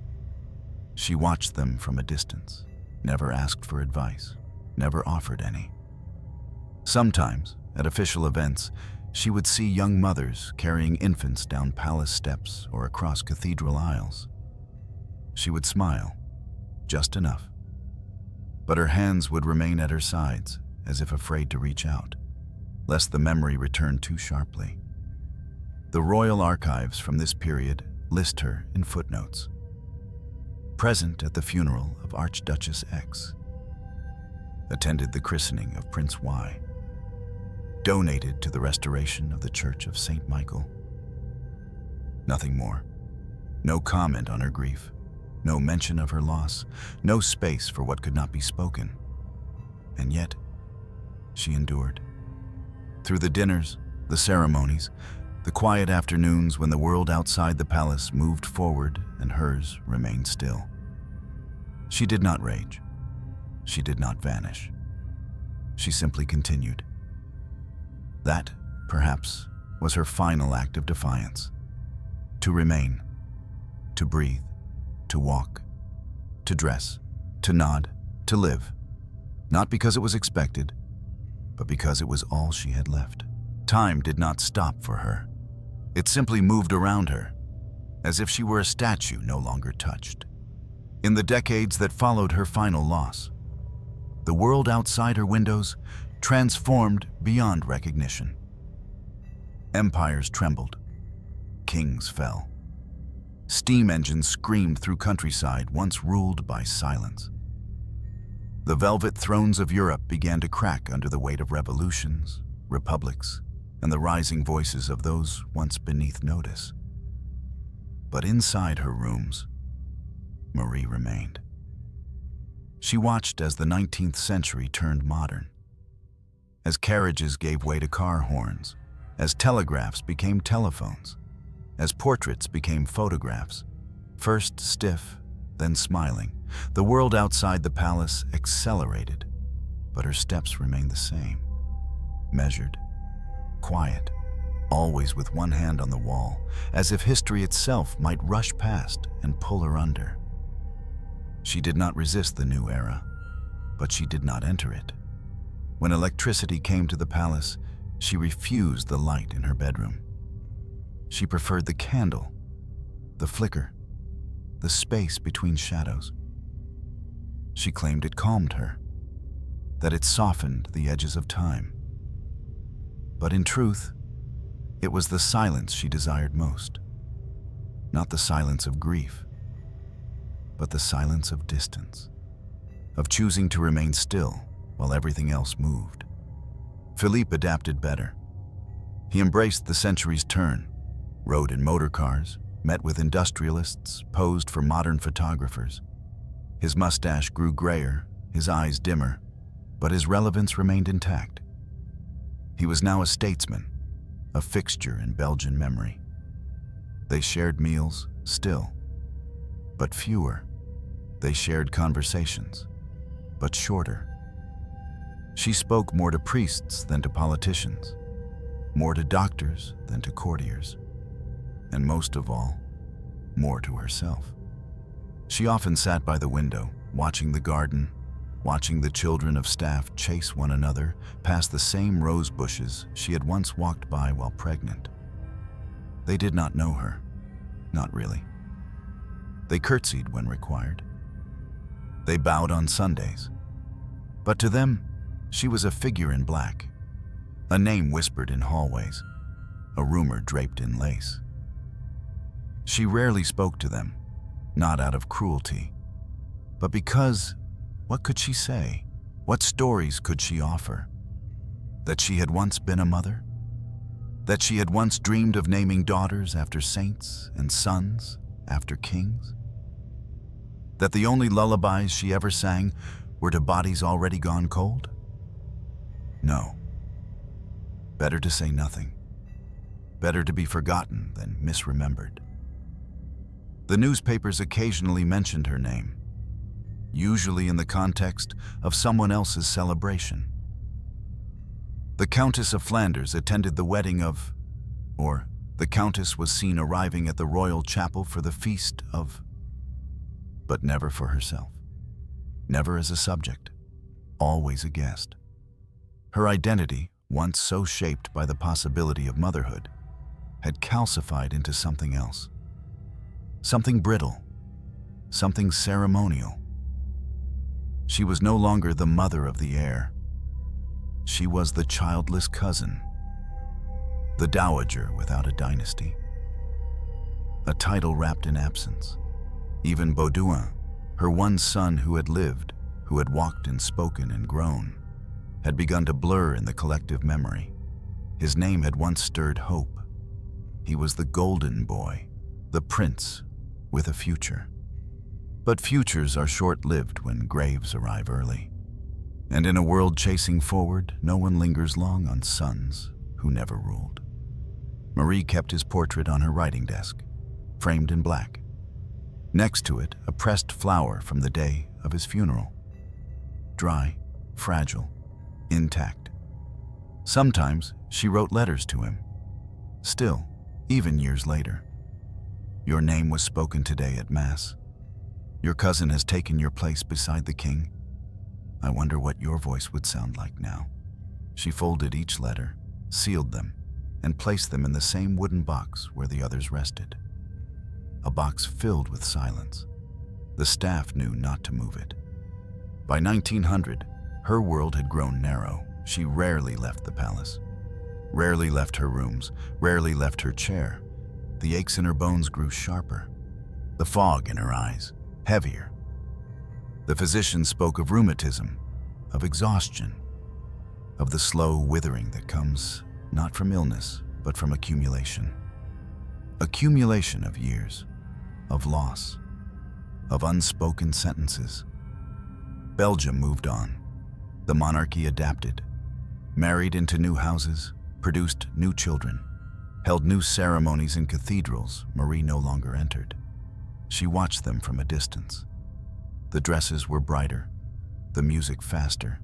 She watched them from a distance, never asked for advice, never offered any. Sometimes, at official events, she would see young mothers carrying infants down palace steps or across cathedral aisles. She would smile, just enough. But her hands would remain at her sides, as if afraid to reach out, lest the memory return too sharply. The royal archives from this period list her in footnotes. Present at the funeral of Archduchess X. Attended the christening of Prince Y. Donated to the restoration of the Church of St. Michael. Nothing more. No comment on her grief. No mention of her loss. No space for what could not be spoken. And yet, she endured. Through the dinners, the ceremonies, the quiet afternoons when the world outside the palace moved forward and hers remained still. She did not rage. She did not vanish. She simply continued. That, perhaps, was her final act of defiance. To remain, to breathe, to walk, to dress, to nod, to live. Not because it was expected, but because it was all she had left. Time did not stop for her. It simply moved around her, as if she were a statue no longer touched. In the decades that followed her final loss, the world outside her windows transformed beyond recognition. Empires trembled. Kings fell. Steam engines screamed through countryside once ruled by silence. The velvet thrones of Europe began to crack under the weight of revolutions, republics, and the rising voices of those once beneath notice. But inside her rooms, Marie remained. She watched as the 19th century turned modern, as carriages gave way to car horns, as telegraphs became telephones, as portraits became photographs, first stiff, then smiling. The world outside the palace accelerated, but her steps remained the same, measured, quiet, always with one hand on the wall, as if history itself might rush past and pull her under. She did not resist the new era, but she did not enter it. When electricity came to the palace, she refused the light in her bedroom. She preferred the candle, the flicker, the space between shadows. She claimed it calmed her, that it softened the edges of time. But in truth, it was the silence she desired most. Not the silence of grief, but the silence of distance, of choosing to remain still while everything else moved. Philippe adapted better. He embraced the century's turn, rode in motor cars, met with industrialists, posed for modern photographers. His mustache grew grayer, his eyes dimmer, but his relevance remained intact. He was now a statesman, a fixture in Belgian memory. They shared meals, still, but fewer. They shared conversations, but shorter. She spoke more to priests than to politicians, more to doctors than to courtiers, and most of all, more to herself. She often sat by the window, watching the garden, watching the children of staff chase one another past the same rose bushes she had once walked by while pregnant. They did not know her, not really. They curtsied when required. They bowed on Sundays. But to them, she was a figure in black, a name whispered in hallways, a rumor draped in lace. She rarely spoke to them, not out of cruelty, but because, what could she say? What stories could she offer? That she had once been a mother? That she had once dreamed of naming daughters after saints and sons after kings? That the only lullabies she ever sang were to bodies already gone cold? No. Better to say nothing. Better to be forgotten than misremembered. The newspapers occasionally mentioned her name, usually in the context of someone else's celebration. The Countess of Flanders attended the wedding of, or the Countess was seen arriving at the royal chapel for the feast of. but never for herself. Never as a subject, always a guest. Her identity, once so shaped by the possibility of motherhood, had calcified into something else. Something brittle, something ceremonial. She was no longer the mother of the heir. She was the childless cousin, the dowager without a dynasty. A title wrapped in absence. Even Baudouin, her one son who had lived, who had walked and spoken and grown, had begun to blur in the collective memory. His name had once stirred hope. He was the golden boy, the prince with a future. But futures are short-lived when graves arrive early. And in a world chasing forward, no one lingers long on sons who never ruled. Marie kept his portrait on her writing desk, framed in black. Next to it, a pressed flower from the day of his funeral. Dry, fragile, intact. Sometimes she wrote letters to him. Still, even years later. Your name was spoken today at Mass. Your cousin has taken your place beside the king. I wonder what your voice would sound like now. She folded each letter, sealed them, and placed them in the same wooden box where the others rested. A box filled with silence. The staff knew not to move it. By 1900, her world had grown narrow. She rarely left the palace. Rarely left her rooms, rarely left her chair. The aches in her bones grew sharper. The fog in her eyes, heavier. The physician spoke of rheumatism, of exhaustion, of the slow withering that comes not from illness, but from accumulation. Accumulation of years, of loss, of unspoken sentences. Belgium moved on. The monarchy adapted, married into new houses, produced new children, held new ceremonies in cathedrals Marie no longer entered. She watched them from a distance. The dresses were brighter, the music faster,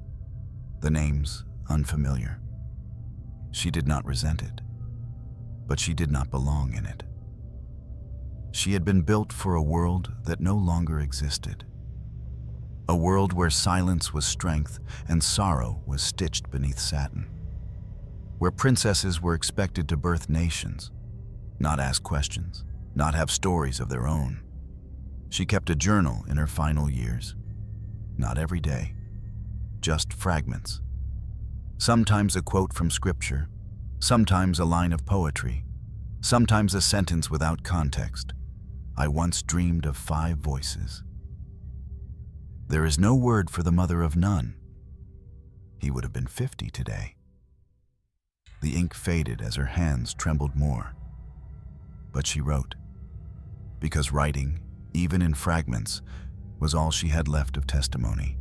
the names unfamiliar. She did not resent it, but she did not belong in it. She had been built for a world that no longer existed. A world where silence was strength and sorrow was stitched beneath satin. Where princesses were expected to birth nations, not ask questions, not have stories of their own. She kept a journal in her final years. Not every day, just fragments. Sometimes a quote from scripture, sometimes a line of poetry, sometimes a sentence without context. I once dreamed of 5 voices. There is no word for the mother of none. He would have been 50 today. The ink faded as her hands trembled more. But she wrote, because writing, even in fragments, was all she had left of testimony.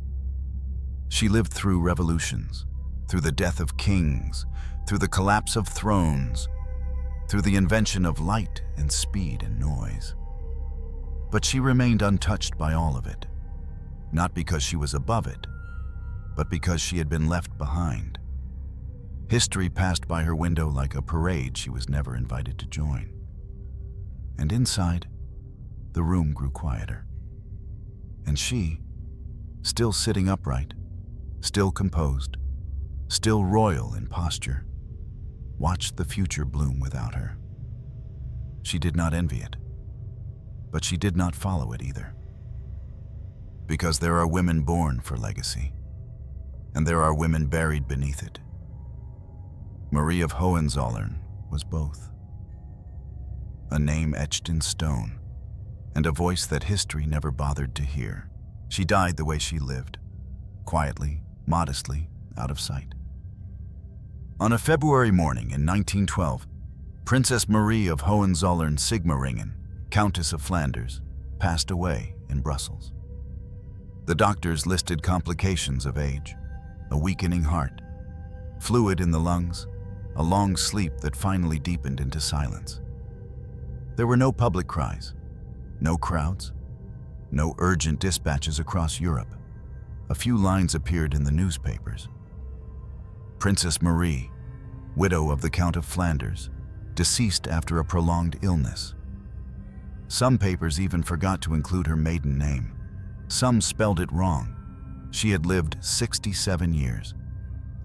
She lived through revolutions, through the death of kings, through the collapse of thrones, through the invention of light and speed and noise. But she remained untouched by all of it, not because she was above it, but because she had been left behind. History passed by her window like a parade she was never invited to join. And inside, the room grew quieter. And she, still sitting upright, still composed, still royal in posture, watched the future bloom without her. She did not envy it, but she did not follow it either. Because there are women born for legacy, and there are women buried beneath it. Marie of Hohenzollern was both. A name etched in stone, and a voice that history never bothered to hear. She died the way she lived, quietly, modestly, out of sight. On a February morning in 1912, Princess Marie of Hohenzollern-Sigmaringen, Countess of Flanders, passed away in Brussels. The doctors listed complications of age, a weakening heart, fluid in the lungs, a long sleep that finally deepened into silence. There were no public cries, no crowds, no urgent dispatches across Europe. A few lines appeared in the newspapers. Princess Marie, widow of the Count of Flanders, deceased after a prolonged illness. Some papers even forgot to include her maiden name. Some spelled it wrong. She had lived 67 years.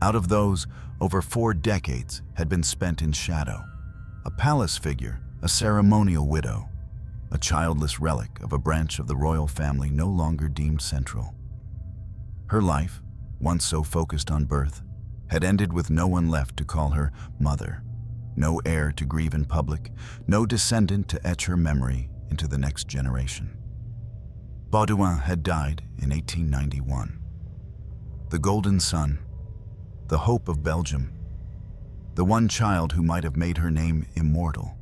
Out of those, over 4 decades had been spent in shadow. A palace figure, a ceremonial widow, a childless relic of a branch of the royal family no longer deemed central. Her life, once so focused on birth, had ended with no one left to call her mother, no heir to grieve in public, no descendant to etch her memory into the next generation. Baudouin had died in 1891. The golden son, the hope of Belgium, the one child who might have made her name immortal,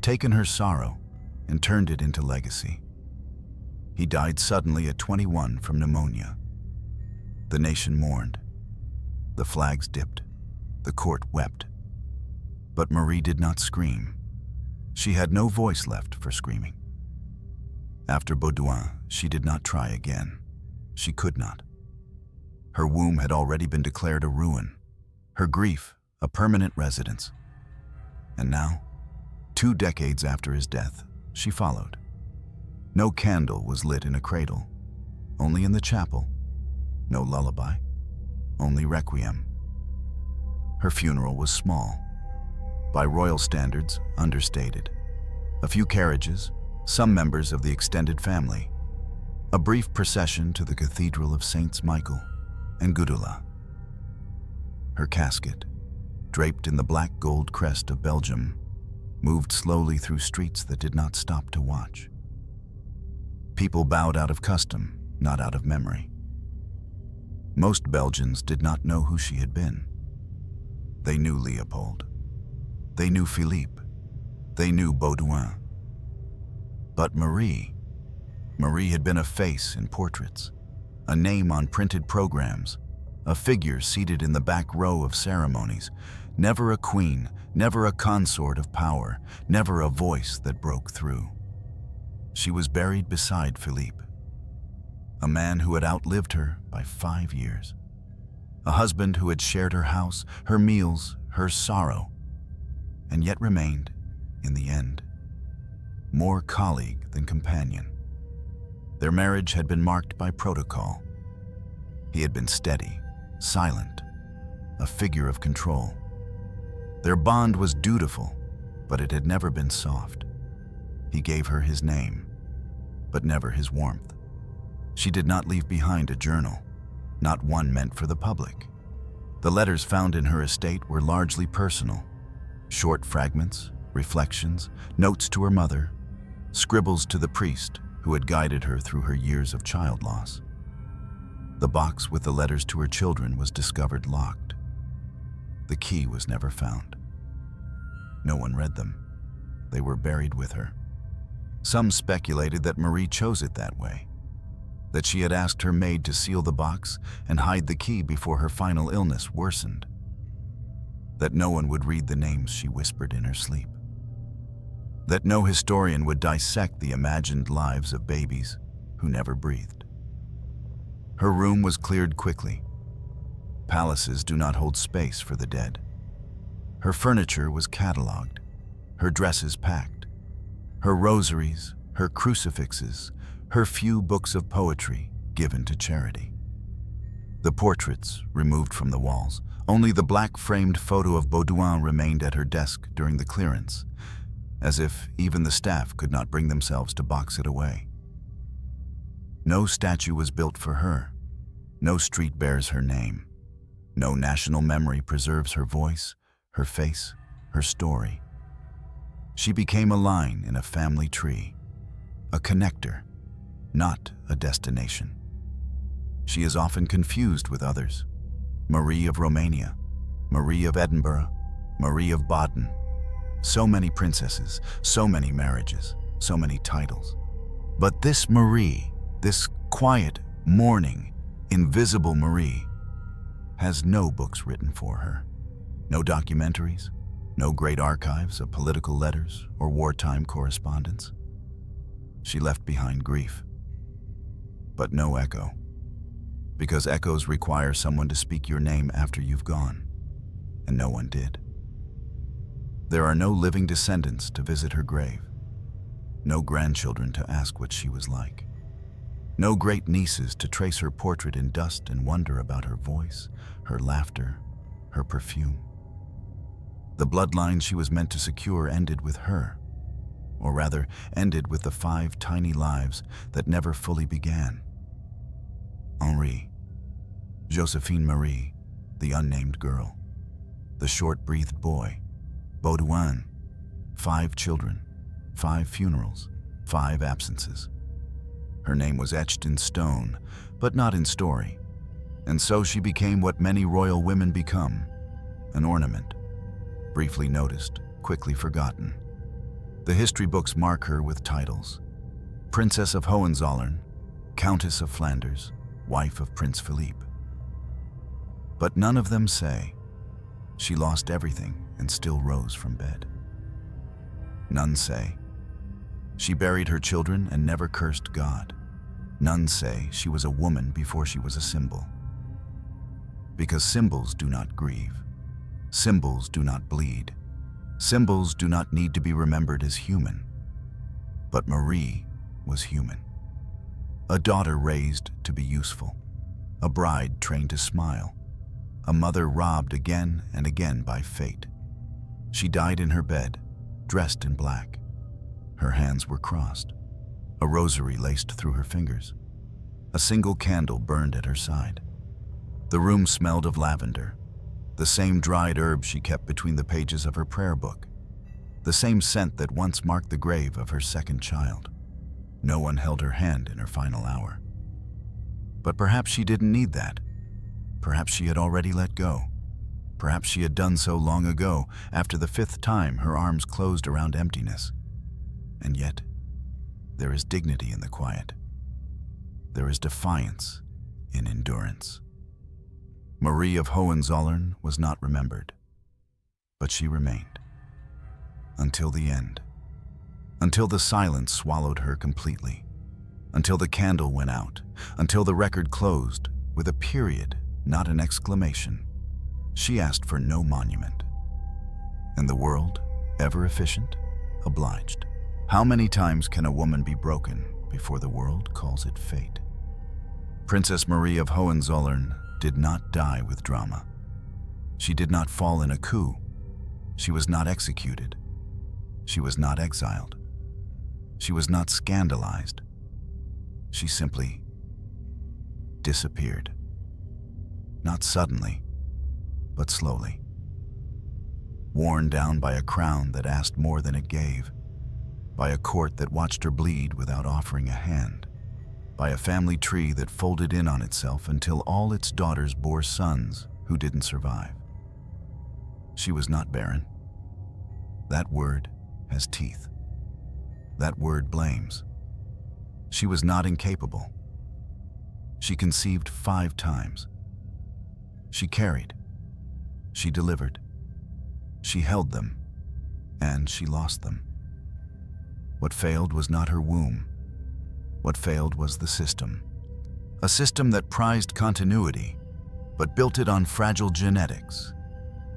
taken her sorrow and turned it into legacy. He died suddenly at 21 from pneumonia. The nation mourned. The flags dipped. The court wept. But Marie did not scream. She had no voice left for screaming. After Baudouin, she did not try again. She could not. Her womb had already been declared a ruin, her grief a permanent residence. And now, 2 decades after his death, she followed. No candle was lit in a cradle, only in the chapel. No lullaby, only requiem. Her funeral was small, by royal standards, understated. A few carriages, some members of the extended family, a brief procession to the Cathedral of Saints Michael and Gudula. Her casket, draped in the black gold crest of Belgium, moved slowly through streets that did not stop to watch. People bowed out of custom, not out of memory. Most Belgians did not know who she had been. They knew Leopold. They knew Philippe. They knew Baudouin. But Marie had been a face in portraits, a name on printed programs, a figure seated in the back row of ceremonies, never a queen, never a consort of power, never a voice that broke through. She was buried beside Philippe, a man who had outlived her by 5 years, a husband who had shared her house, her meals, her sorrow, and yet remained, in the end, more colleague than companion. Their marriage had been marked by protocol. He had been steady, silent, a figure of control. Their bond was dutiful, but it had never been soft. He gave her his name, but never his warmth. She did not leave behind a journal, not one meant for the public. The letters found in her estate were largely personal, short fragments, reflections, notes to her mother, scribbles to the priest who had guided her through her years of child loss. The box with the letters to her children was discovered locked. The key was never found. No one read them. They were buried with her. Some speculated that Marie chose it that way, that she had asked her maid to seal the box and hide the key before her final illness worsened, that no one would read the names she whispered in her sleep, that no historian would dissect the imagined lives of babies who never breathed. Her room was cleared quickly. Palaces do not hold space for the dead. Her furniture was catalogued, her dresses packed, her rosaries, her crucifixes, her few books of poetry given to charity. The portraits removed from the walls. Only the black-framed photo of Baudouin remained at her desk during the clearance, as if even the staff could not bring themselves to box it away. No statue was built for her. No street bears her name. No national memory preserves her voice, her face, her story. She became a line in a family tree, a connector, not a destination. She is often confused with others. Marie of Romania, Marie of Edinburgh, Marie of Baden. So many princesses, so many marriages, so many titles. But this Marie, this quiet, mourning, invisible Marie, has no books written for her. No documentaries, no great archives of political letters or wartime correspondence. She left behind grief, but no echo, because echoes require someone to speak your name after you've gone, and no one did. There are no living descendants to visit her grave, no grandchildren to ask what she was like. No great nieces to trace her portrait in dust and wonder about her voice, her laughter, her perfume. The bloodline she was meant to secure ended with her, or rather, ended with the 5 tiny lives that never fully began. Henri, Josephine Marie, the unnamed girl, the short-breathed boy, Baudouin, 5 children, 5 funerals, 5 absences. Her name was etched in stone, but not in story, and so she became what many royal women become, an ornament, briefly noticed, quickly forgotten. The history books mark her with titles: Princess of Hohenzollern, Countess of Flanders, wife of Prince Philippe. But none of them say she lost everything and still rose from bed. None say she buried her children and never cursed God. None say she was a woman before she was a symbol. Because symbols do not grieve. Symbols do not bleed. Symbols do not need to be remembered as human. But Marie was human. A daughter raised to be useful. A bride trained to smile. A mother robbed again and again by fate. She died in her bed, dressed in black. Her hands were crossed. A rosary laced through her fingers. A single candle burned at her side. The room smelled of lavender, the same dried herb she kept between the pages of her prayer book, the same scent that once marked the grave of her second child. No one held her hand in her final hour. But perhaps she didn't need that. Perhaps she had already let go. Perhaps she had done so long ago, after the 5th time her arms closed around emptiness. And yet, there is dignity in the quiet. There is defiance in endurance. Marie of Hohenzollern was not remembered, but she remained. Until the end. Until the silence swallowed her completely. Until the candle went out. Until the record closed with a period, not an exclamation. She asked for no monument. And the world, ever efficient, obliged. How many times can a woman be broken before the world calls it fate? Princess Marie of Hohenzollern did not die with drama. She did not fall in a coup. She was not executed. She was not exiled. She was not scandalized. She simply disappeared. Not suddenly, but slowly. Worn down by a crown that asked more than it gave, by a court that watched her bleed without offering a hand, by a family tree that folded in on itself until all its daughters bore sons who didn't survive. She was not barren. That word has teeth. That word blames. She was not incapable. She conceived 5 times. She carried. She delivered. She held them, and she lost them. What failed was not her womb. What failed was the system. A system that prized continuity, but built it on fragile genetics.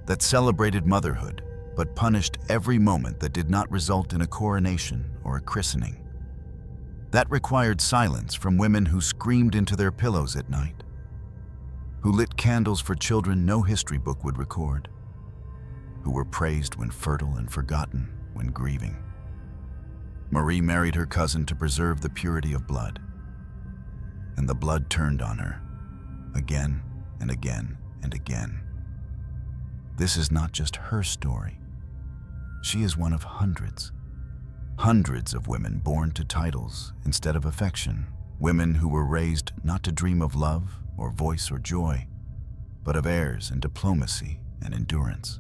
That celebrated motherhood, but punished every moment that did not result in a coronation or a christening. That required silence from women who screamed into their pillows at night, who lit candles for children no history book would record, who were praised when fertile and forgotten when grieving. Marie married her cousin to preserve the purity of blood, and the blood turned on her, again and again and again. This is not just her story. She is one of hundreds. Hundreds of women born to titles instead of affection, women who were raised not to dream of love or voice or joy, but of airs and diplomacy and endurance.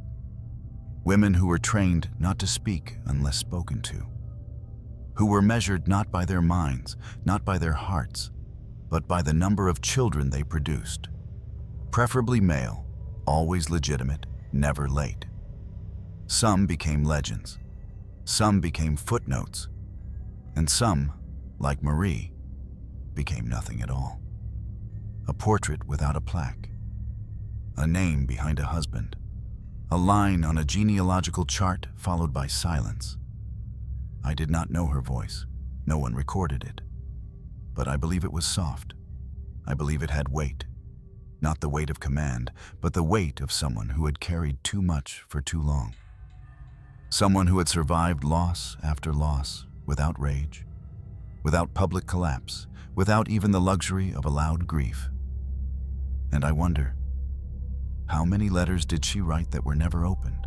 Women who were trained not to speak unless spoken to, who were measured not by their minds, not by their hearts, but by the number of children they produced, preferably male, always legitimate, never late. Some became legends, some became footnotes, and some, like Marie, became nothing at all. A portrait without a plaque, a name behind a husband, a line on a genealogical chart followed by silence. I did not know her voice. No one recorded it. But I believe it was soft. I believe it had weight. Not the weight of command, but the weight of someone who had carried too much for too long. Someone who had survived loss after loss without rage, without public collapse, without even the luxury of a loud grief. And I wonder, how many letters did she write that were never opened?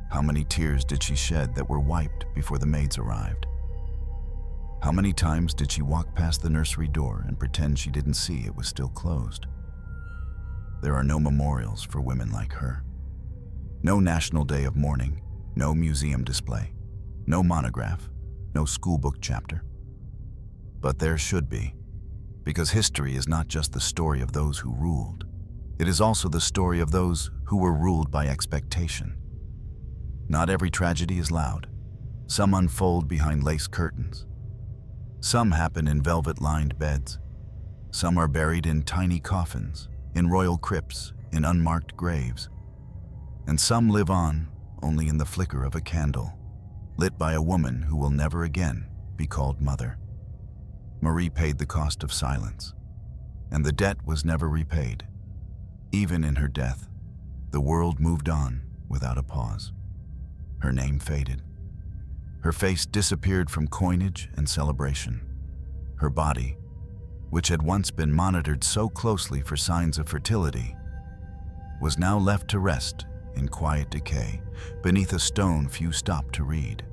How many tears did she shed that were wiped before the maids arrived? How many times did she walk past the nursery door and pretend she didn't see it was still closed? There are no memorials for women like her. No national day of mourning, no museum display, no monograph, no schoolbook chapter. But there should be, because history is not just the story of those who ruled. It is also the story of those who were ruled by expectation. Not every tragedy is loud. Some unfold behind lace curtains. Some happen in velvet-lined beds. Some are buried in tiny coffins, in royal crypts, in unmarked graves. And some live on only in the flicker of a candle, lit by a woman who will never again be called mother. Marie paid the cost of silence, and the debt was never repaid. Even in her death, the world moved on without a pause. Her name faded. Her face disappeared from coinage and celebration. Her body, which had once been monitored so closely for signs of fertility, was now left to rest in quiet decay beneath a stone few stopped to read.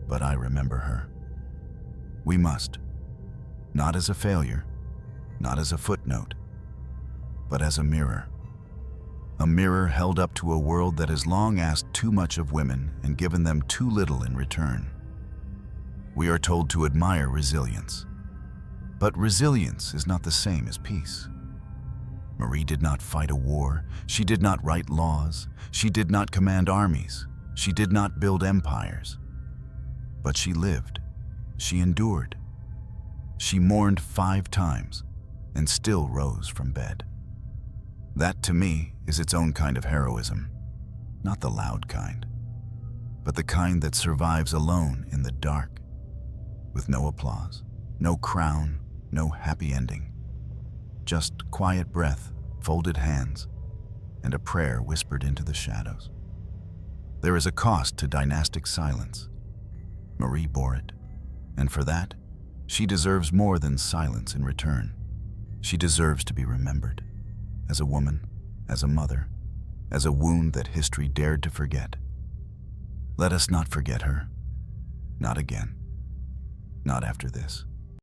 But I remember her. We must, not as a failure, not as a footnote, but as a mirror. A mirror held up to a world that has long asked too much of women and given them too little in return. We are told to admire resilience. But resilience is not the same as peace. Marie did not fight a war. She did not write laws. She did not command armies. She did not build empires. But she lived. She endured. She mourned 5 times and still rose from bed. That, to me, is its own kind of heroism. Not the loud kind, but the kind that survives alone in the dark, with no applause, no crown, no happy ending. Just quiet breath, folded hands, and a prayer whispered into the shadows. There is a cost to dynastic silence. Marie bore it, and for that, she deserves more than silence in return. She deserves to be remembered. As a woman, as a mother, as a wound that history dared to forget. Let us not forget her. Not again. Not after this.